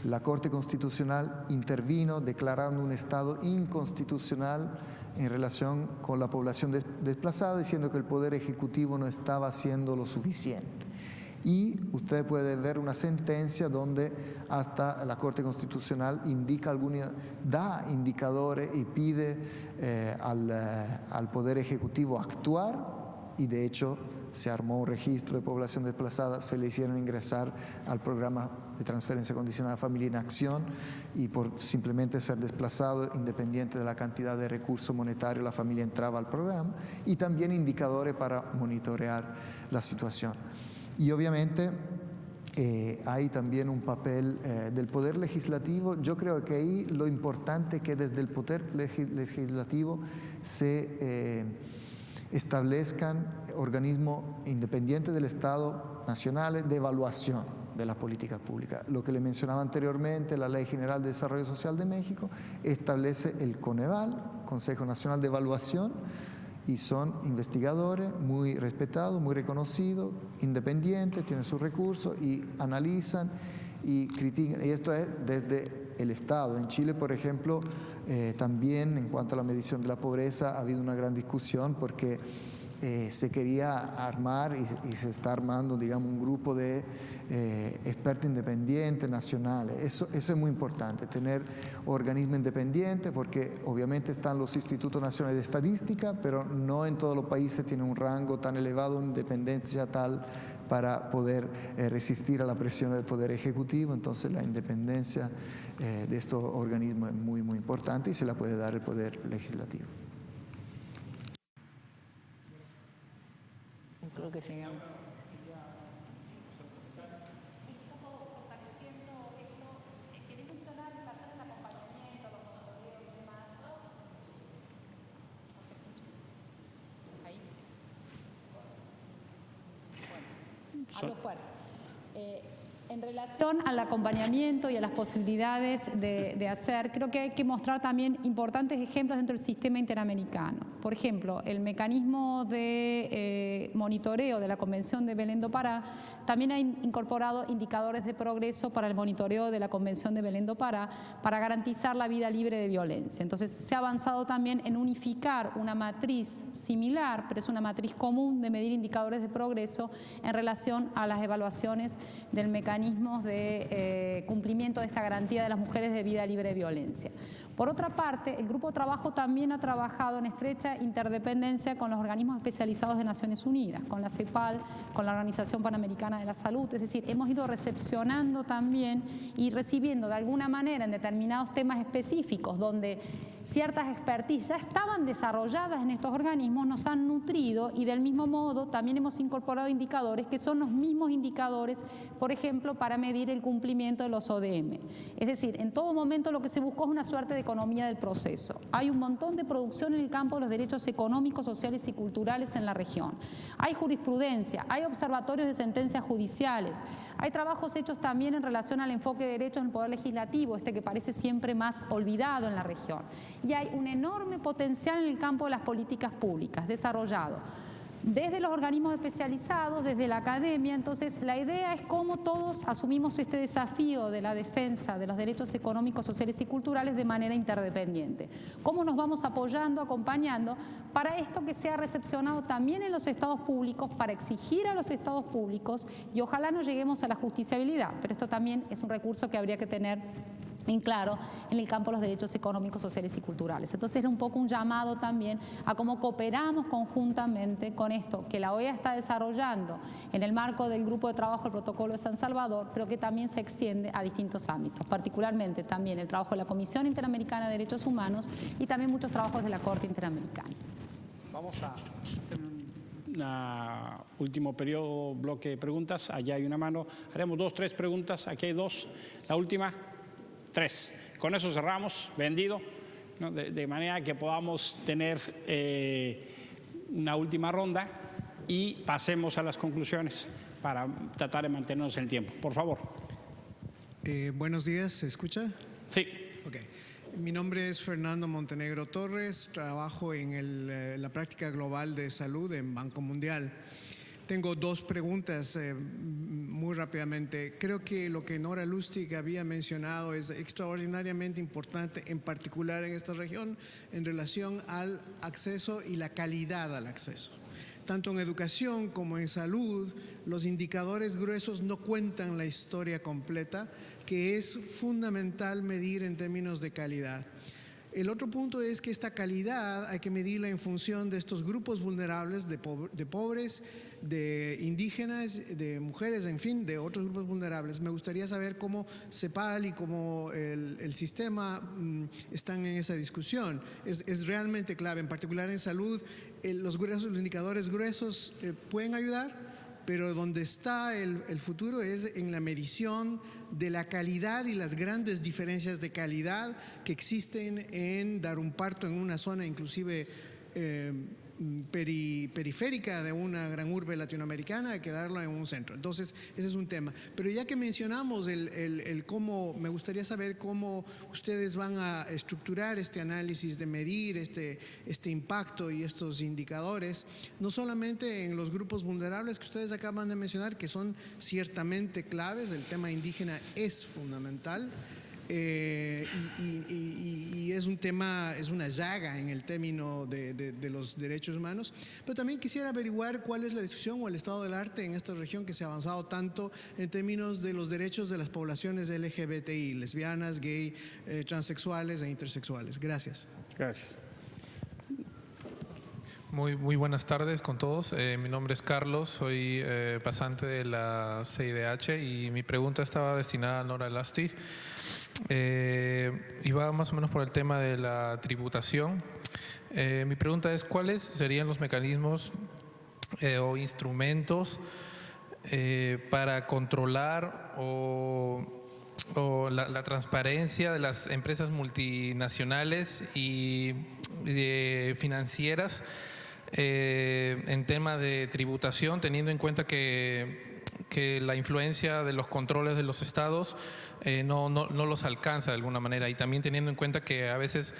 D: la Corte Constitucional intervino declarando un estado inconstitucional en relación con la población desplazada, diciendo que el Poder Ejecutivo no estaba haciendo lo suficiente. Y usted puede ver una sentencia donde hasta la Corte Constitucional da indicadores y pide al Poder Ejecutivo actuar, y de hecho se armó un registro de población desplazada, se le hicieron ingresar al programa de transferencia condicional de familia en acción, y por simplemente ser desplazado, independiente de la cantidad de recursos monetarios, la familia entraba al programa, y también indicadores para monitorear la situación. Y obviamente hay también un papel del Poder Legislativo. Yo creo que ahí lo importante es que desde el Poder Legislativo se establezcan organismos independientes del Estado, nacionales, de evaluación de las políticas públicas. Lo que le mencionaba anteriormente, la Ley General de Desarrollo Social de México establece el Coneval, Consejo Nacional de Evaluación, y son investigadores muy respetados, muy reconocidos, independientes, tienen sus recursos y analizan y critican. Y esto es desde el Estado. En Chile, por ejemplo, también en cuanto a la medición de la pobreza ha habido una gran discusión porque se quería armar y se está armando, digamos, un grupo de expertos independientes nacionales. Eso es muy importante, tener organismos independientes, porque obviamente están los institutos nacionales de estadística, pero no en todos los países tienen un rango tan elevado, una independencia tal para poder resistir a la presión del Poder Ejecutivo. Entonces la independencia de estos organismos es muy, muy importante y se la puede dar el Poder Legislativo.
E: Creo que sigamos.
G: Hablo fuerte. En relación al acompañamiento y a las posibilidades de hacer, creo que hay que mostrar también importantes ejemplos dentro del sistema interamericano. Por ejemplo, el mecanismo de monitoreo de la Convención de Belén do Pará también ha incorporado indicadores de progreso para el monitoreo de la Convención de Belén do Pará para garantizar la vida libre de violencia. Entonces, se ha avanzado también en unificar una matriz similar, pero es una matriz común de medir indicadores de progreso en relación a las evaluaciones del mecanismo de cumplimiento de esta garantía de las mujeres de vida libre de violencia. Por otra parte, el grupo de trabajo también ha trabajado en estrecha interdependencia con los organismos especializados de Naciones Unidas, con la CEPAL, con la Organización Panamericana de la Salud. Es decir, hemos ido recepcionando también y recibiendo de alguna manera en determinados temas específicos donde ciertas expertise ya estaban desarrolladas en estos organismos, nos han nutrido y del mismo modo también hemos incorporado indicadores que son los mismos indicadores, por ejemplo, para medir el cumplimiento de los ODM. Es decir, en todo momento lo que se buscó es una suerte de economía del proceso. Hay un montón de producción en el campo de los derechos económicos, sociales y culturales en la región. Hay jurisprudencia, hay observatorios de sentencias judiciales, hay trabajos hechos también en relación al enfoque de derechos en el Poder Legislativo, que parece siempre más olvidado en la región. Y hay un enorme potencial en el campo de las políticas públicas desarrollado desde los organismos especializados, desde la academia. Entonces, la idea es cómo todos asumimos este desafío de la defensa de los derechos económicos, sociales y culturales de manera interdependiente. Cómo nos vamos apoyando, acompañando para esto que sea recepcionado también en los estados públicos, para exigir a los estados públicos y ojalá no lleguemos a la justiciabilidad, pero esto también es un recurso que habría que tener en claro en el campo de los derechos económicos, sociales y culturales. Entonces era un poco un llamado también a cómo cooperamos conjuntamente con esto que la OEA está desarrollando en el marco del grupo de trabajo del Protocolo de San Salvador, pero que también se extiende a distintos ámbitos, particularmente también el trabajo de la Comisión Interamericana de Derechos Humanos y también muchos trabajos de la Corte Interamericana.
C: Vamos a un último periodo, bloque de preguntas. Allá hay una mano. Haremos 2, 3 preguntas. Aquí hay 2. La última. 3. Con eso cerramos, vendido, ¿no? De manera que podamos tener una última ronda y pasemos a las conclusiones para tratar de mantenernos en el tiempo. Por favor.
L: Buenos días, ¿se escucha?
C: Sí.
L: Okay. Mi nombre es Fernando Montenegro Torres, trabajo en la práctica global de salud en Banco Mundial. Tengo 2 preguntas muy rápidamente. Creo que lo que Nora Lustig había mencionado es extraordinariamente importante, en particular en esta región, en relación al acceso y la calidad al acceso. Tanto en educación como en salud, los indicadores gruesos no cuentan la historia completa, que es fundamental medir en términos de calidad. El otro punto es que esta calidad hay que medirla en función de estos grupos vulnerables, de pobres, de indígenas, de mujeres, en fin, de otros grupos vulnerables. Me gustaría saber cómo CEPAL y cómo el sistema están en esa discusión. Es realmente clave, en particular en salud, los indicadores gruesos pueden ayudar, pero donde está el futuro es en la medición de la calidad y las grandes diferencias de calidad que existen en dar un parto en una zona inclusive periférica de una gran urbe latinoamericana, hay que darlo en un centro. Entonces, ese es un tema. Pero ya que mencionamos el cómo, me gustaría saber cómo ustedes van a estructurar este análisis de medir este impacto y estos indicadores, no solamente en los grupos vulnerables que ustedes acaban de mencionar, que son ciertamente claves, el tema indígena es fundamental, y es un tema, es una llaga en el término de los derechos humanos. Pero también quisiera averiguar cuál es la discusión o el estado del arte en esta región que se ha avanzado tanto en términos de los derechos de las poblaciones LGBTI, lesbianas, gay, transexuales e intersexuales. Gracias.
C: Gracias.
M: Muy buenas tardes con todos. Mi nombre es Carlos, soy pasante de la CIDH y mi pregunta estaba destinada a Nora Lustig. Y va más o menos por el tema de la tributación. Mi pregunta es, ¿cuáles serían los mecanismos o instrumentos para controlar o la transparencia de las empresas multinacionales y financieras en tema de tributación, teniendo en cuenta que la influencia de los controles de los estados no los alcanza de alguna manera, y también teniendo en cuenta que a veces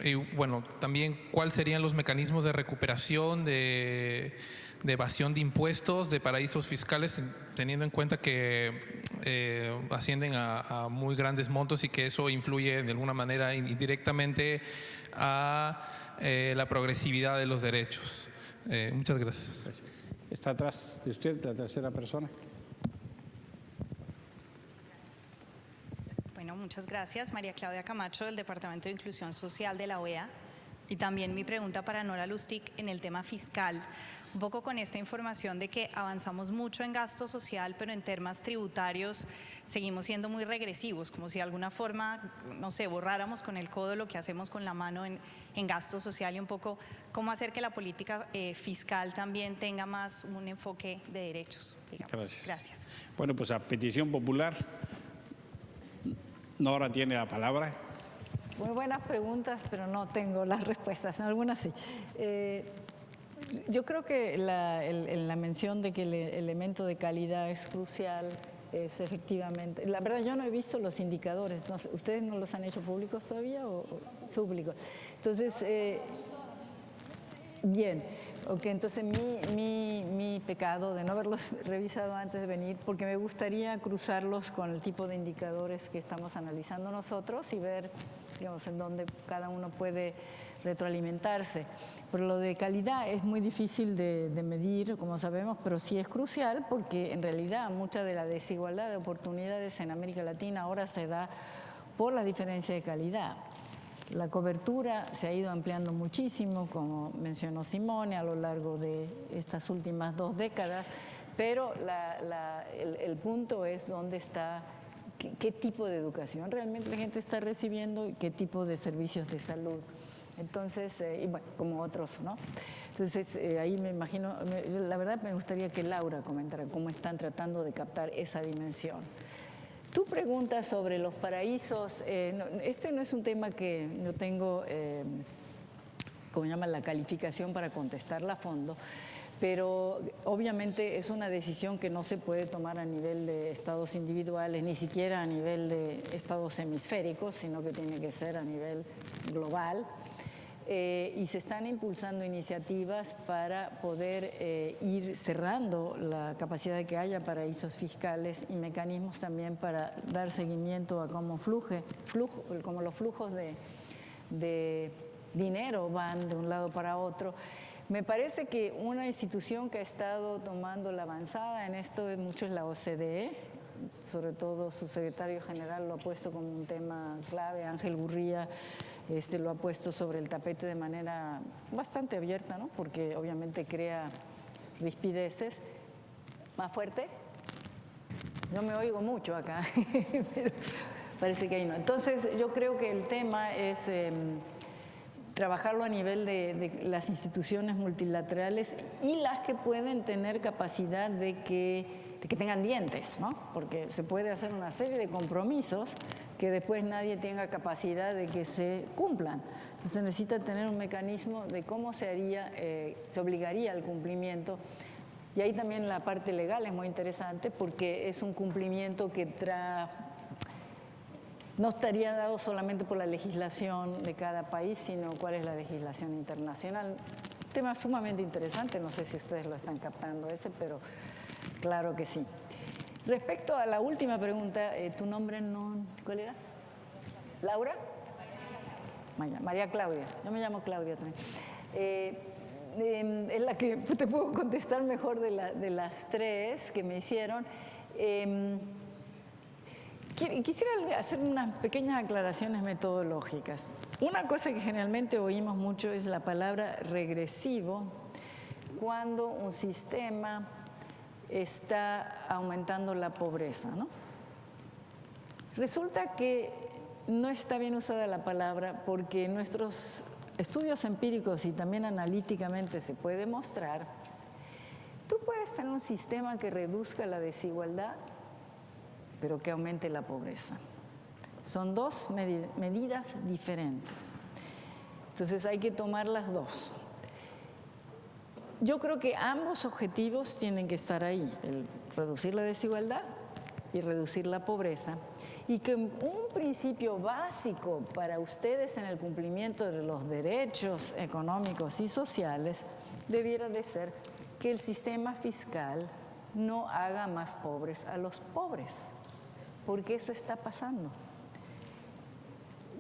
M: y bueno, también cuáles serían los mecanismos de recuperación de evasión de impuestos, de paraísos fiscales, teniendo en cuenta que ascienden a muy grandes montos y que eso influye de alguna manera indirectamente a la progresividad de los derechos. Muchas gracias.
C: Está atrás de usted la tercera persona.
N: Bueno, muchas gracias. María Claudia Camacho, del Departamento de Inclusión Social de la OEA. Y también mi pregunta para Nora Lustig en el tema fiscal. Un poco con esta información de que avanzamos mucho en gasto social, pero en temas tributarios seguimos siendo muy regresivos, como si de alguna forma, no sé, borráramos con el codo lo que hacemos con la mano en gasto social, y un poco cómo hacer que la política fiscal también tenga más un enfoque de derechos, digamos. Gracias.
C: Bueno, pues a petición popular, Nora tiene la palabra.
E: Muy buenas preguntas, pero no tengo las respuestas. En algunas sí. Yo creo que la mención de que el elemento de calidad es crucial es efectivamente. La verdad, yo no he visto los indicadores. No sé, ¿ustedes no los han hecho públicos todavía o públicos? Entonces, bien. Ok, entonces mi pecado de no haberlos revisado antes de venir, porque me gustaría cruzarlos con el tipo de indicadores que estamos analizando nosotros y ver, digamos, en dónde cada uno puede retroalimentarse. Pero lo de calidad es muy difícil de medir, como sabemos, pero sí es crucial porque en realidad mucha de la desigualdad de oportunidades en América Latina ahora se da por la diferencia de calidad. La cobertura se ha ido ampliando muchísimo, como mencionó Simone, a lo largo de estas últimas 2 décadas, pero el punto es dónde está, qué tipo de educación realmente la gente está recibiendo y qué tipo de servicios de salud. Entonces, y bueno, como otros, ¿no? Entonces, ahí me imagino, la verdad me gustaría que Laura comentara cómo están tratando de captar esa dimensión. Tu pregunta sobre los paraísos, este no es un tema que yo tengo, como llaman, la calificación para contestarla a fondo, pero obviamente es una decisión que no se puede tomar a nivel de estados individuales, ni siquiera a nivel de estados hemisféricos, sino que tiene que ser a nivel global. Y se están impulsando iniciativas para poder ir cerrando la capacidad de que haya paraísos fiscales y mecanismos también para dar seguimiento a cómo como los flujos de dinero van de un lado para otro. Me parece que una institución que ha estado tomando la avanzada en esto mucho es la OCDE, sobre todo su secretario general lo ha puesto como un tema clave, Ángel Gurría. Lo ha puesto sobre el tapete de manera bastante abierta, ¿no? Porque obviamente crea rispideces. ¿Más fuerte? No me oigo mucho acá, pero parece que ahí no. Entonces, yo creo que el tema es trabajarlo a nivel de las instituciones multilaterales y las que pueden tener capacidad de que tengan dientes, ¿no? Porque se puede hacer una serie de compromisos que después nadie tenga capacidad de que se cumplan. Entonces se necesita tener un mecanismo de cómo se haría, se obligaría al cumplimiento. Y ahí también la parte legal es muy interesante porque es un cumplimiento que no estaría dado solamente por la legislación de cada país, sino cuál es la legislación internacional. Un tema sumamente interesante, no sé si ustedes lo están captando ese, pero claro que sí. Respecto a la última pregunta, ¿tu nombre no, cuál era? ¿Laura? María Claudia. Yo me llamo Claudia también. Es la que te puedo contestar mejor de las tres que me hicieron. Quisiera hacer unas pequeñas aclaraciones metodológicas. Una cosa que generalmente oímos mucho es la palabra regresivo cuando un sistema está aumentando la pobreza, ¿no? Resulta que no está bien usada la palabra porque en nuestros estudios empíricos y también analíticamente se puede demostrar, tú puedes tener un sistema que reduzca la desigualdad, pero que aumente la pobreza. Son dos medidas diferentes. Entonces hay que tomar las dos. Yo creo que ambos objetivos tienen que estar ahí, el reducir la desigualdad y reducir la pobreza, y que un principio básico para ustedes en el cumplimiento de los derechos económicos y sociales debiera de ser que el sistema fiscal no haga más pobres a los pobres, porque eso está pasando.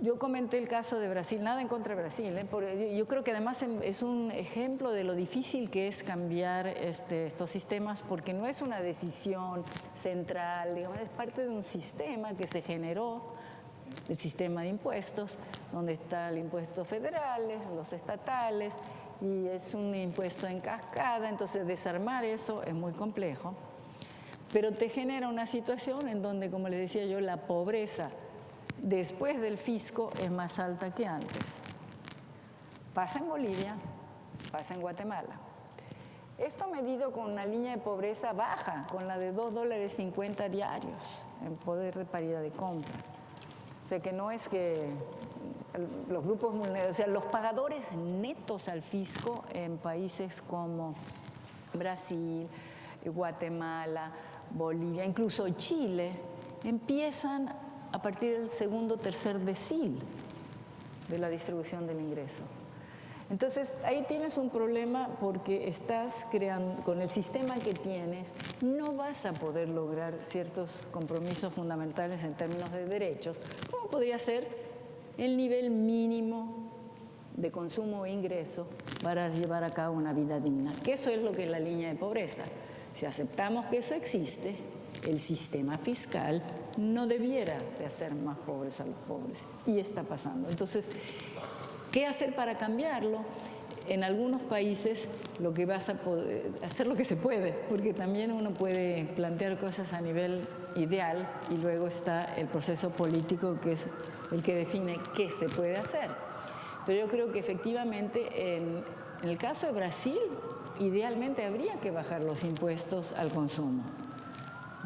E: Yo comenté el caso de Brasil, nada en contra de Brasil, porque yo creo que además es un ejemplo de lo difícil que es cambiar estos sistemas, porque no es una decisión central, digamos, es parte de un sistema que se generó, el sistema de impuestos, donde está el impuesto federal, los estatales, y es un impuesto en cascada, entonces desarmar eso es muy complejo, pero te genera una situación en donde, como les decía yo, la pobreza después del fisco es más alta que antes. Pasa en Bolivia, pasa en Guatemala. Esto medido con una línea de pobreza baja, con la de $2.50 diarios en poder de paridad de compra. O sea que no es que los grupos, o sea, los pagadores netos al fisco en países como Brasil, Guatemala, Bolivia, incluso Chile, empiezan a partir del segundo o tercer decil de la distribución del ingreso. Entonces, ahí tienes un problema porque estás creando, con el sistema que tienes, no vas a poder lograr ciertos compromisos fundamentales en términos de derechos, como podría ser el nivel mínimo de consumo e ingreso para llevar a cabo una vida digna, que eso es lo que es la línea de pobreza. Si aceptamos que eso existe, el sistema fiscal no debiera de hacer más pobres a los pobres, y está pasando. Entonces, ¿qué hacer para cambiarlo? En algunos países lo que vas a poder hacer lo que se puede, porque también uno puede plantear cosas a nivel ideal y luego está el proceso político que es el que define qué se puede hacer. Pero yo creo que efectivamente en el caso de Brasil, idealmente habría que bajar los impuestos al consumo.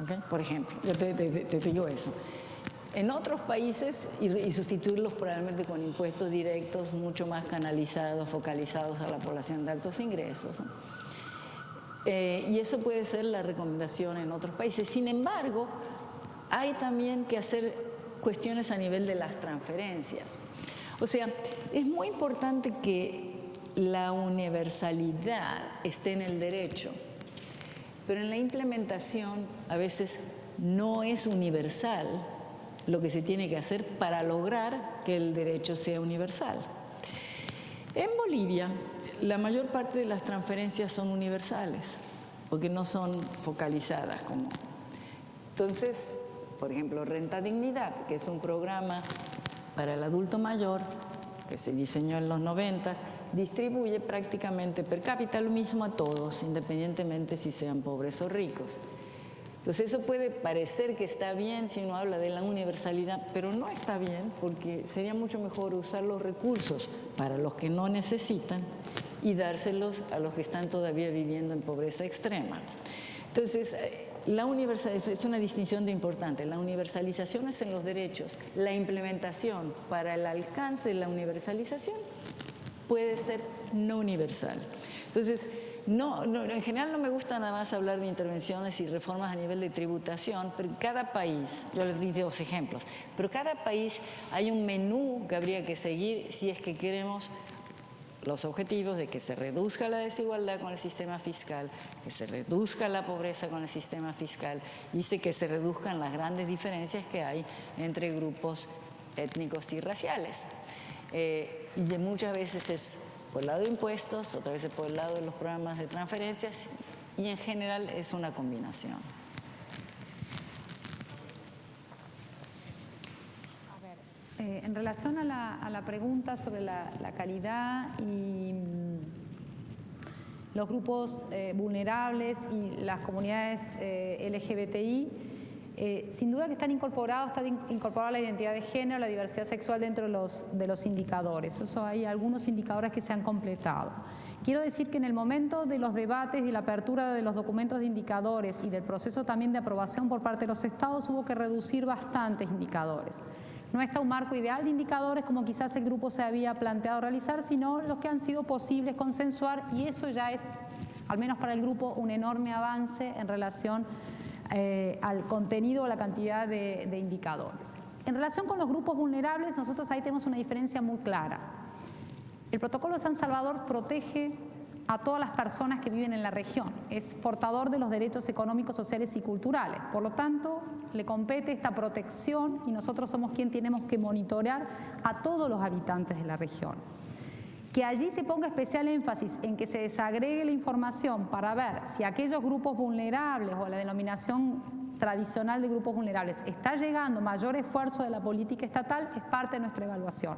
E: ¿Okay? Por ejemplo, yo te digo eso. En otros países, y sustituirlos probablemente con impuestos directos mucho más canalizados, focalizados a la población de altos ingresos, ¿no? Y eso puede ser la recomendación en otros países. Sin embargo, hay también que hacer cuestiones a nivel de las transferencias. O sea, es muy importante que la universalidad esté en el derecho, pero en la implementación a veces no es universal lo que se tiene que hacer para lograr que el derecho sea universal. En Bolivia, la mayor parte de las transferencias son universales, porque no son focalizadas como. Entonces, por ejemplo, Renta Dignidad, que es un programa para el adulto mayor que se diseñó en los 90, distribuye prácticamente per cápita lo mismo a todos, independientemente si sean pobres o ricos. Entonces eso puede parecer que está bien si uno habla de la universalidad, pero no está bien porque sería mucho mejor usar los recursos para los que no necesitan y dárselos a los que están todavía viviendo en pobreza extrema. Entonces, la universalización es una distinción importante. La universalización es en los derechos. La implementación para el alcance de la universalización puede ser no universal. Entonces, en general no me gusta nada más hablar de intervenciones y reformas a nivel de tributación, pero cada país, yo les di 2 ejemplos, pero cada país hay un menú que habría que seguir si es que queremos los objetivos de que se reduzca la desigualdad con el sistema fiscal, que se reduzca la pobreza con el sistema fiscal y que se reduzcan las grandes diferencias que hay entre grupos étnicos y raciales. Y muchas veces es por el lado de impuestos, otras veces por el lado de los programas de transferencias y en general es una combinación.
G: En relación a la pregunta sobre la calidad y los grupos vulnerables y las comunidades LGBTI, sin duda que está incorporada la identidad de género, la diversidad sexual dentro de los indicadores. Eso hay algunos indicadores que se han completado. Quiero decir que en el momento de los debates y la apertura de los documentos de indicadores y del proceso también de aprobación por parte de los estados hubo que reducir bastantes indicadores. No está un marco ideal de indicadores como quizás el grupo se había planteado realizar, sino los que han sido posibles consensuar y eso ya es, al menos para el grupo, un enorme avance en relación al contenido o la cantidad de indicadores. En relación con los grupos vulnerables, nosotros ahí tenemos una diferencia muy clara. El Protocolo de San Salvador protege a todas las personas que viven en la región. Es portador de los derechos económicos, sociales y culturales. Por lo tanto, le compete esta protección y nosotros somos quien tenemos que monitorear a todos los habitantes de la región. Que allí se ponga especial énfasis en que se desagregue la información para ver si aquellos grupos vulnerables o la denominación tradicional de grupos vulnerables está llegando mayor esfuerzo de la política estatal es parte de nuestra evaluación.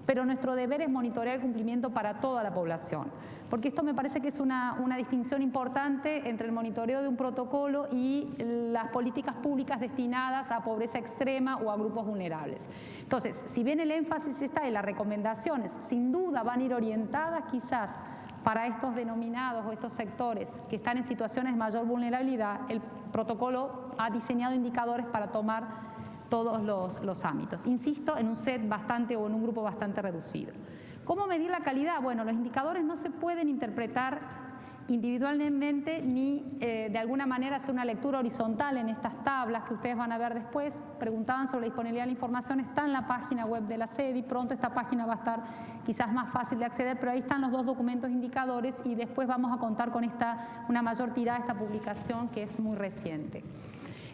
G: Pero nuestro deber es monitorear el cumplimiento para toda la población, porque esto me parece que es una distinción importante entre el monitoreo de un protocolo y las políticas públicas destinadas a pobreza extrema o a grupos vulnerables. Entonces, si bien el énfasis está en las recomendaciones, sin duda van a ir orientadas quizás para estos denominados o estos sectores que están en situaciones de mayor vulnerabilidad, el protocolo ha diseñado indicadores para tomar todos los ámbitos. Insisto, en un set bastante o en un grupo bastante reducido. ¿Cómo medir la calidad? Bueno, los indicadores no se pueden interpretar individualmente ni de alguna manera hacer una lectura horizontal en estas tablas que ustedes van a ver después. Preguntaban sobre la disponibilidad de la información, está en la página web de la SEDI, pronto esta página va a estar quizás más fácil de acceder, pero ahí están los dos documentos indicadores y después vamos a contar con una mayor tirada de esta publicación que es muy reciente.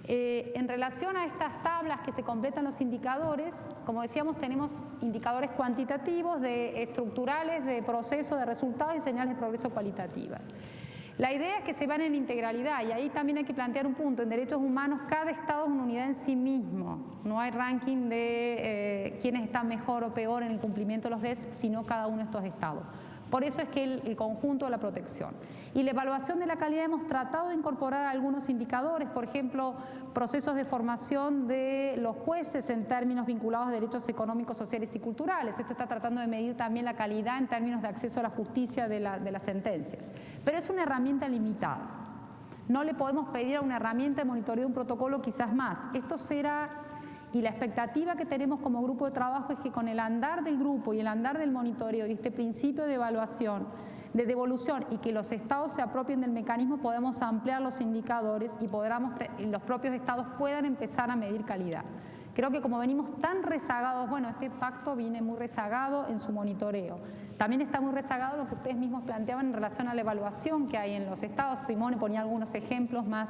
G: En relación a estas tablas que se completan los indicadores, como decíamos, tenemos indicadores cuantitativos, estructurales, de proceso, de resultados y señales de progreso cualitativas. La idea es que se van en integralidad y ahí también hay que plantear un punto. En derechos humanos cada estado es una unidad en sí mismo. No hay ranking de quiénes están mejor o peor en el cumplimiento de los DES, sino cada uno de estos estados. Por eso es que el conjunto de la protección. Y la evaluación de la calidad hemos tratado de incorporar algunos indicadores, por ejemplo, procesos de formación de los jueces en términos vinculados a derechos económicos, sociales y culturales. Esto está tratando de medir también la calidad en términos de acceso a la justicia de las sentencias. Pero es una herramienta limitada. No le podemos pedir a una herramienta de monitoreo de un protocolo quizás más. Esto será... Y la expectativa que tenemos como grupo de trabajo es que con el andar del grupo y el andar del monitoreo y este principio de evaluación, de devolución y que los estados se apropien del mecanismo, podemos ampliar los indicadores y los propios estados puedan empezar a medir calidad. Creo que como venimos tan rezagados, bueno, este pacto viene muy rezagado en su monitoreo. También está muy rezagado lo que ustedes mismos planteaban en relación a la evaluación que hay en los estados. Simone ponía algunos ejemplos más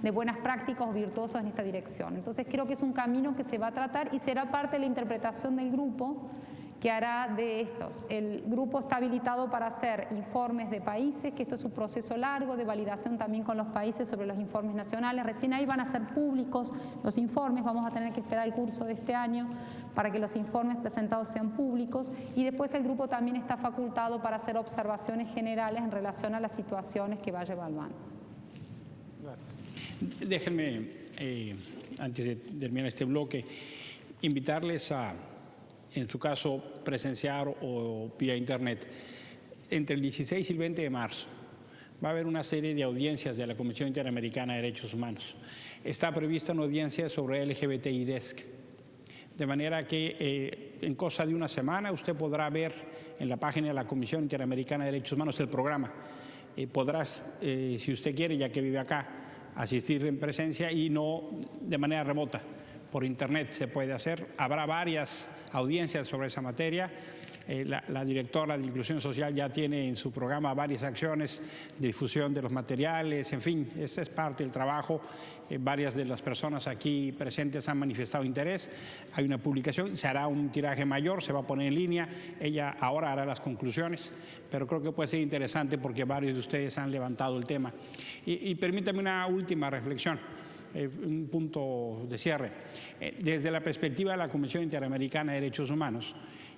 G: de buenas prácticas o virtuosos en esta dirección. Entonces creo que es un camino que se va a tratar y será parte de la interpretación del grupo que hará de estos. El grupo está habilitado para hacer informes de países, que esto es un proceso largo de validación también con los países sobre los informes nacionales. Recién ahí van a ser públicos los informes, vamos a tener que esperar el curso de este año para que los informes presentados sean públicos y después el grupo también está facultado para hacer observaciones generales en relación a las situaciones que vaya evaluando.
C: Gracias. Déjenme, antes de terminar este bloque, invitarles a, en su caso, presenciar o vía internet. Entre el 16 y el 20 de marzo va a haber una serie de audiencias de la Comisión Interamericana de Derechos Humanos. Está prevista una audiencia sobre LGBTI Desk. De manera que en cosa de una semana usted podrá ver en la página de la Comisión Interamericana de Derechos Humanos el programa. Podrás, si usted quiere, ya que vive acá, asistir en presencia y no de manera remota. Por internet se puede hacer. Habrá varias audiencias sobre esa materia La directora de Inclusión Social ya tiene en su programa varias acciones de difusión de los materiales, en fin, esa es parte del trabajo. Varias de las personas aquí presentes han manifestado interés. Hay una publicación, se hará un tiraje mayor, se va a poner en línea. Ella ahora hará las conclusiones, pero creo que puede ser interesante porque varios de ustedes han levantado el tema. Y permítame una última reflexión. Un punto de cierre. Desde la perspectiva de la Comisión Interamericana de Derechos Humanos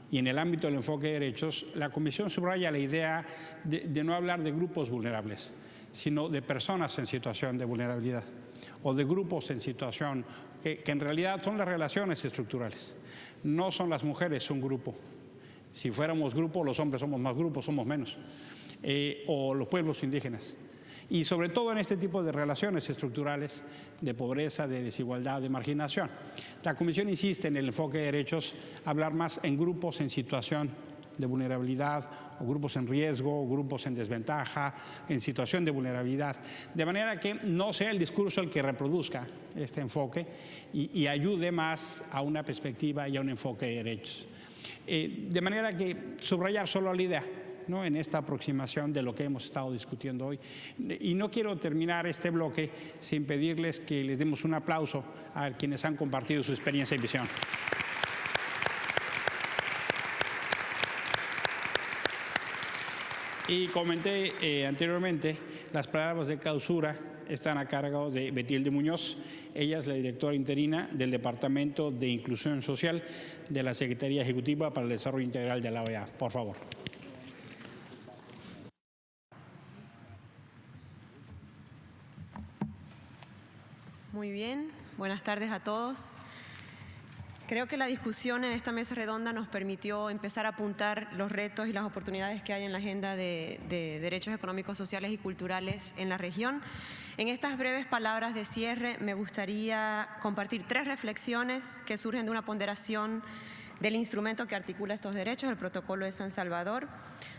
C: y en el ámbito del enfoque de derechos, la Comisión subraya la idea de no hablar de grupos vulnerables, sino de personas en situación de vulnerabilidad o de grupos en situación que en realidad son las relaciones estructurales. No son las mujeres un grupo. Si fuéramos grupo, los hombres somos más grupos, somos menos. O los pueblos indígenas. Y sobre todo en este tipo de relaciones estructurales de pobreza, de desigualdad, de marginación. La Comisión insiste en el enfoque de derechos, hablar más en grupos en situación de vulnerabilidad, o grupos en riesgo, o grupos en desventaja, en situación de vulnerabilidad, de manera que no sea el discurso el que reproduzca este enfoque y ayude más a una perspectiva y a un enfoque de derechos. De manera que subrayar solo la idea, ¿no?, en esta aproximación de lo que hemos estado discutiendo hoy. Y no quiero terminar este bloque sin pedirles que les demos un aplauso a quienes han compartido su experiencia y visión. Y comenté anteriormente, las palabras de clausura están a cargo de Betilde Muñoz. Ella es la directora interina del Departamento de Inclusión Social de la Secretaría Ejecutiva para el Desarrollo Integral de la OEA. Por favor.
O: Muy bien, buenas tardes a todos. Creo que la discusión en esta mesa redonda nos permitió empezar a apuntar los retos y las oportunidades que hay en la agenda de derechos económicos, sociales y culturales en la región. En estas breves palabras de cierre me gustaría compartir 3 reflexiones que surgen de una ponderación del instrumento que articula estos derechos, el Protocolo de San Salvador,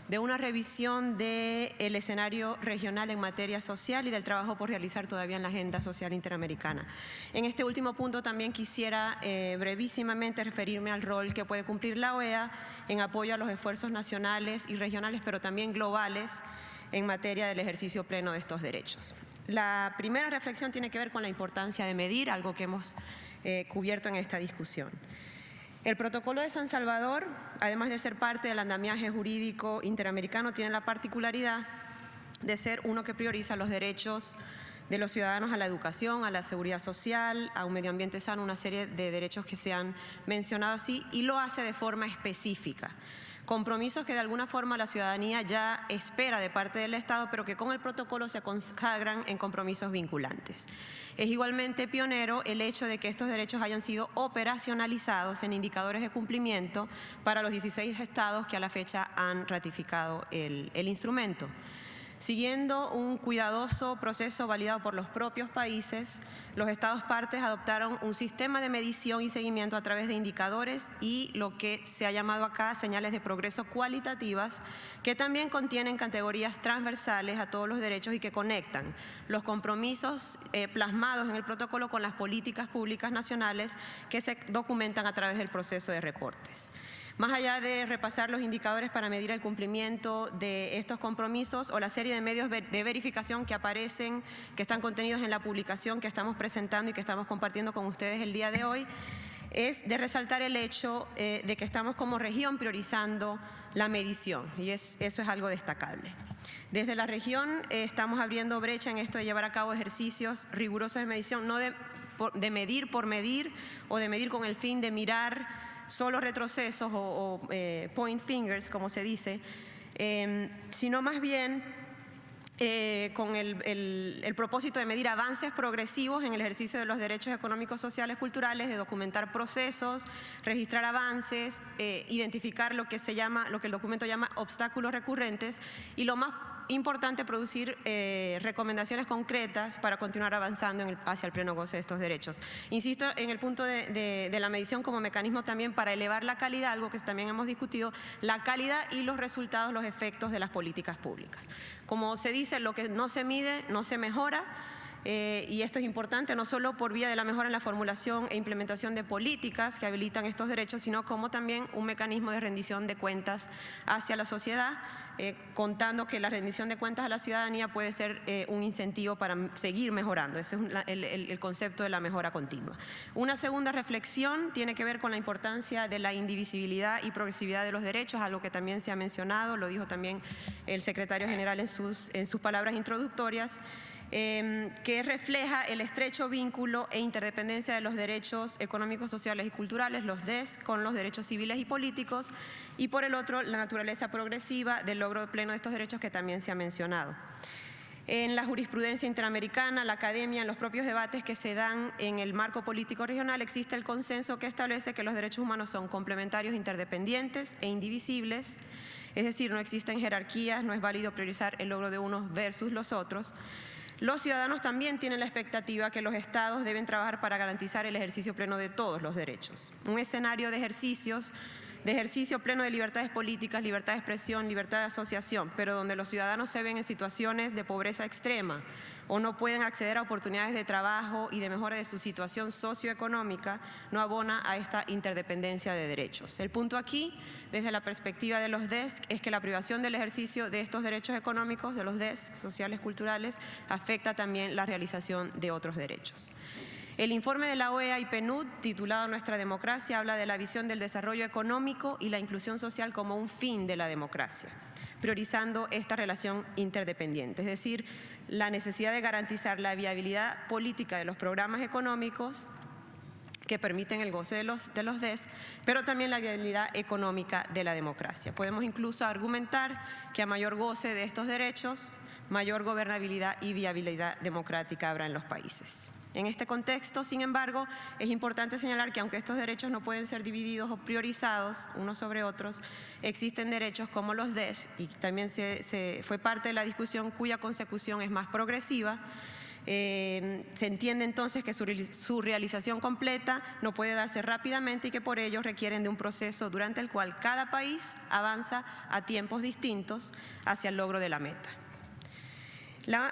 O: de una revisión del escenario regional en materia social y del trabajo por realizar todavía en la Agenda Social Interamericana. En este último punto también quisiera brevísimamente referirme al rol que puede cumplir la OEA en apoyo a los esfuerzos nacionales y regionales, pero también globales, en materia del ejercicio pleno de estos derechos. La primera reflexión tiene que ver con la importancia de medir, algo que hemos cubierto en esta discusión. El Protocolo de San Salvador, además de ser parte del andamiaje jurídico interamericano, tiene la particularidad de ser uno que prioriza los derechos de los ciudadanos a la educación, a la seguridad social, a un medio ambiente sano, una serie de derechos que se han mencionado así, y lo hace de forma específica. Compromisos que de alguna forma la ciudadanía ya espera de parte del Estado, pero que con el protocolo se consagran en compromisos vinculantes. Es igualmente pionero el hecho de que estos derechos hayan sido operacionalizados en indicadores de cumplimiento para los 16 estados que a la fecha han ratificado el instrumento. Siguiendo un cuidadoso proceso validado por los propios países, los estados partes adoptaron un sistema de medición y seguimiento a través de indicadores y lo que se ha llamado acá señales de progreso cualitativas, que también contienen categorías transversales a todos los derechos y que conectan los compromisos plasmados en el protocolo con las políticas públicas nacionales que se documentan a través del proceso de reportes. Más allá de repasar los indicadores para medir el cumplimiento de estos compromisos o la serie de medios de verificación que aparecen, que están contenidos en la publicación que estamos presentando y que estamos compartiendo con ustedes el día de hoy, es de resaltar el hecho de que estamos como región priorizando la medición y eso es algo destacable. Desde la región estamos abriendo brecha en esto de llevar a cabo ejercicios rigurosos de medición, no de medir por medir o de medir con el fin de mirar solo retrocesos o point fingers, como se dice, sino más bien con el propósito de medir avances progresivos en el ejercicio de los derechos económicos, sociales, culturales, de documentar procesos, registrar avances, identificar lo que el documento llama obstáculos recurrentes y lo más importante, producir recomendaciones concretas para continuar avanzando hacia el pleno goce de estos derechos. Insisto en el punto de la medición como mecanismo también para elevar la calidad, algo que también hemos discutido, la calidad y los resultados, los efectos de las políticas públicas. Como se dice, lo que no se mide no se mejora. y esto es importante no solo por vía de la mejora en la formulación e implementación de políticas que habilitan estos derechos, sino como también un mecanismo de rendición de cuentas hacia la sociedad, contando que la rendición de cuentas a la ciudadanía puede ser un incentivo para seguir mejorando. Ese es el concepto de la mejora continua. Una segunda reflexión tiene que ver con la importancia de la indivisibilidad y progresividad de los derechos, algo que también se ha mencionado, lo dijo también el secretario general en sus palabras introductorias, que refleja el estrecho vínculo e interdependencia de los derechos económicos, sociales y culturales, los DES, con los derechos civiles y políticos, y por el otro, la naturaleza progresiva del logro pleno de estos derechos que también se ha mencionado. En la jurisprudencia interamericana, la academia, en los propios debates que se dan en el marco político regional, existe el consenso que establece que los derechos humanos son complementarios, interdependientes e indivisibles, es decir, no existen jerarquías, no es válido priorizar el logro de unos versus los otros. Los ciudadanos también tienen la expectativa que los estados deben trabajar para garantizar el ejercicio pleno de todos los derechos. Un escenario de ejercicio pleno de libertades políticas, libertad de expresión, libertad de asociación, pero donde los ciudadanos se ven en situaciones de pobreza extrema o no pueden acceder a oportunidades de trabajo y de mejora de su situación socioeconómica, no abona a esta interdependencia de derechos. El punto aquí, desde la perspectiva de los DESC, es que la privación del ejercicio de estos derechos económicos, de los DESC, sociales, culturales, afecta también la realización de otros derechos. El informe de la OEA y PNUD, titulado Nuestra democracia, habla de la visión del desarrollo económico y la inclusión social como un fin de la democracia, priorizando esta relación interdependiente, es decir, la necesidad de garantizar la viabilidad política de los programas económicos que permiten el goce de los DES, pero también la viabilidad económica de la democracia. Podemos incluso argumentar que a mayor goce de estos derechos, mayor gobernabilidad y viabilidad democrática habrá en los países. En este contexto, sin embargo, es importante señalar que aunque estos derechos no pueden ser divididos o priorizados unos sobre otros, existen derechos como los DES, y también fue parte de la discusión cuya consecución es más progresiva. Se entiende entonces que su realización completa no puede darse rápidamente y que por ello requieren de un proceso durante el cual cada país avanza a tiempos distintos hacia el logro de la meta. La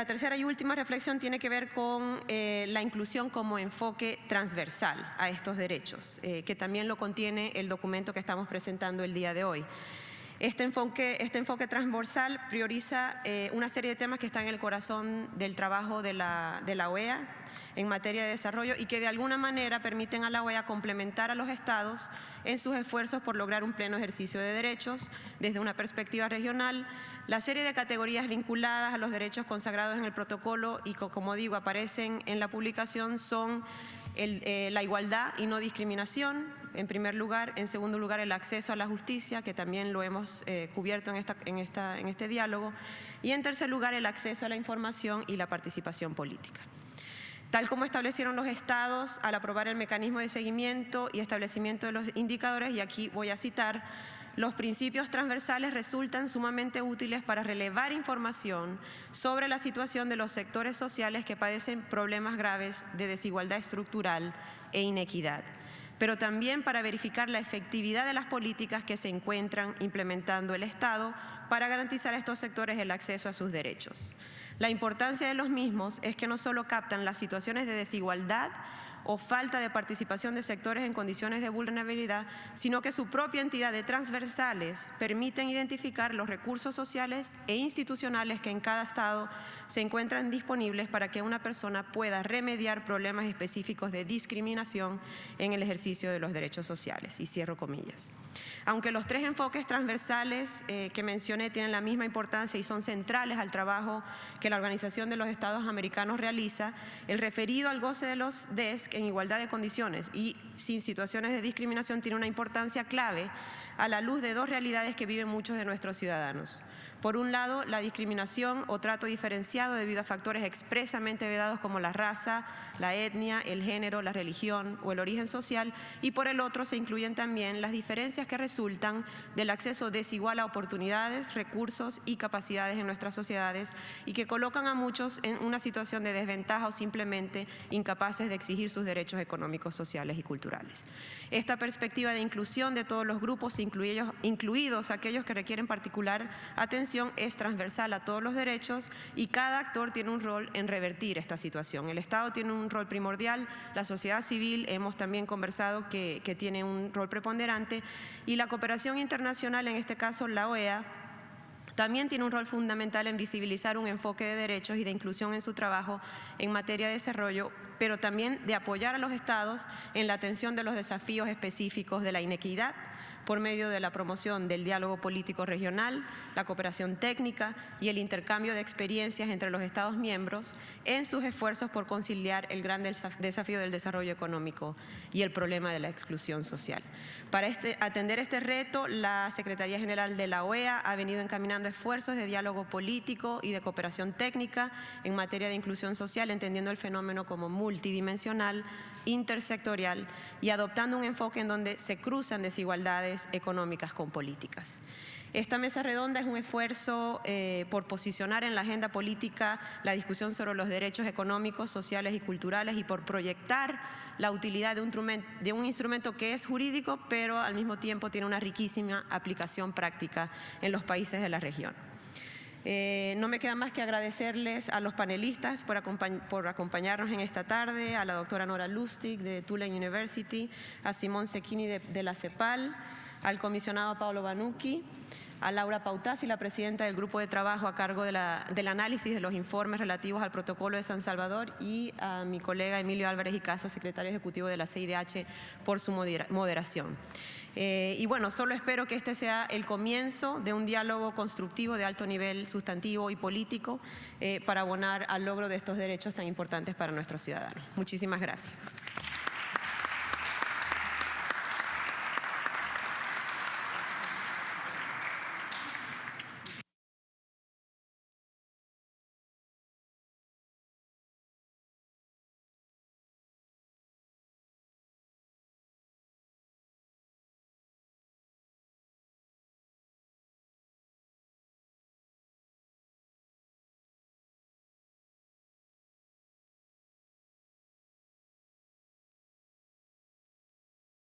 O: tercera y última reflexión tiene que ver con la inclusión como enfoque transversal a estos derechos, que también lo contiene el documento que estamos presentando el día de hoy. Este enfoque transversal prioriza una serie de temas que están en el corazón del trabajo de la OEA en materia de desarrollo y que de alguna manera permiten a la OEA complementar a los estados en sus esfuerzos por lograr un pleno ejercicio de derechos desde una perspectiva regional. La serie de categorías vinculadas a los derechos consagrados en el protocolo y como digo aparecen en la publicación son la igualdad y no discriminación, en primer lugar. En segundo lugar, el acceso a la justicia, que también lo hemos cubierto en este diálogo. Y en tercer lugar, el acceso a la información y la participación política. Tal como establecieron los estados al aprobar el mecanismo de seguimiento y establecimiento de los indicadores, y aquí voy a citar, los principios transversales resultan sumamente útiles para relevar información sobre la situación de los sectores sociales que padecen problemas graves de desigualdad estructural e inequidad, pero también para verificar la efectividad de las políticas que se encuentran implementando el Estado para garantizar a estos sectores el acceso a sus derechos. La importancia de los mismos es que no solo captan las situaciones de desigualdad o falta de participación de sectores en condiciones de vulnerabilidad, sino que su propia entidad de transversales permiten identificar los recursos sociales e institucionales que en cada estado se encuentran disponibles para que una persona pueda remediar problemas específicos de discriminación en el ejercicio de los derechos sociales. Y cierro comillas. Aunque los tres enfoques transversales que mencioné tienen la misma importancia y son centrales al trabajo que la Organización de los Estados Americanos realiza, el referido al goce de los DESC en igualdad de condiciones y sin situaciones de discriminación tiene una importancia clave a la luz de dos realidades que viven muchos de nuestros ciudadanos. Por un lado, la discriminación o trato diferenciado debido a factores expresamente vedados como la raza, la etnia, el género, la religión o el origen social, y por el otro se incluyen también las diferencias que resultan del acceso desigual a oportunidades, recursos y capacidades en nuestras sociedades y que colocan a muchos en una situación de desventaja o simplemente incapaces de exigir sus derechos económicos, sociales y culturales. culturales. Esta perspectiva de inclusión de todos los grupos, incluidos aquellos que requieren particular atención, es transversal a todos los derechos y cada actor tiene un rol en revertir esta situación. El Estado tiene un rol primordial, la sociedad civil hemos también conversado que tiene un rol preponderante y la cooperación internacional, en este caso la OEA, también tiene un rol fundamental en visibilizar un enfoque de derechos y de inclusión en su trabajo en materia de desarrollo, pero también de apoyar a los estados en la atención de los desafíos específicos de la inequidad por medio de la promoción del diálogo político regional, la cooperación técnica y el intercambio de experiencias entre los Estados miembros en sus esfuerzos por conciliar el gran desafío del desarrollo económico y el problema de la exclusión social. Para atender este reto, la Secretaría General de la OEA ha venido encaminando esfuerzos de diálogo político y de cooperación técnica en materia de inclusión social, entendiendo el fenómeno como multidimensional, intersectorial y adoptando un enfoque en donde se cruzan desigualdades económicas con políticas. Esta mesa redonda es un esfuerzo por posicionar en la agenda política la discusión sobre los derechos económicos, sociales y culturales y por proyectar la utilidad de un instrumento que es jurídico, pero al mismo tiempo tiene una riquísima aplicación práctica en los países de la región. No me queda más que agradecerles a los panelistas por acompañarnos en esta tarde, a la doctora Nora Lustig de Tulane University, a Simón Cecchini de la CEPAL, al comisionado Paolo Banucchi, a Laura Pautasi, la presidenta del grupo de trabajo a cargo del análisis de los informes relativos al protocolo de San Salvador y a mi colega Emilio Álvarez y Casa, secretario ejecutivo de la CIDH, por su moderación. Y bueno, solo espero que este sea el comienzo de un diálogo constructivo de alto nivel sustantivo y político para abonar al logro de estos derechos tan importantes para nuestros ciudadanos. Muchísimas gracias.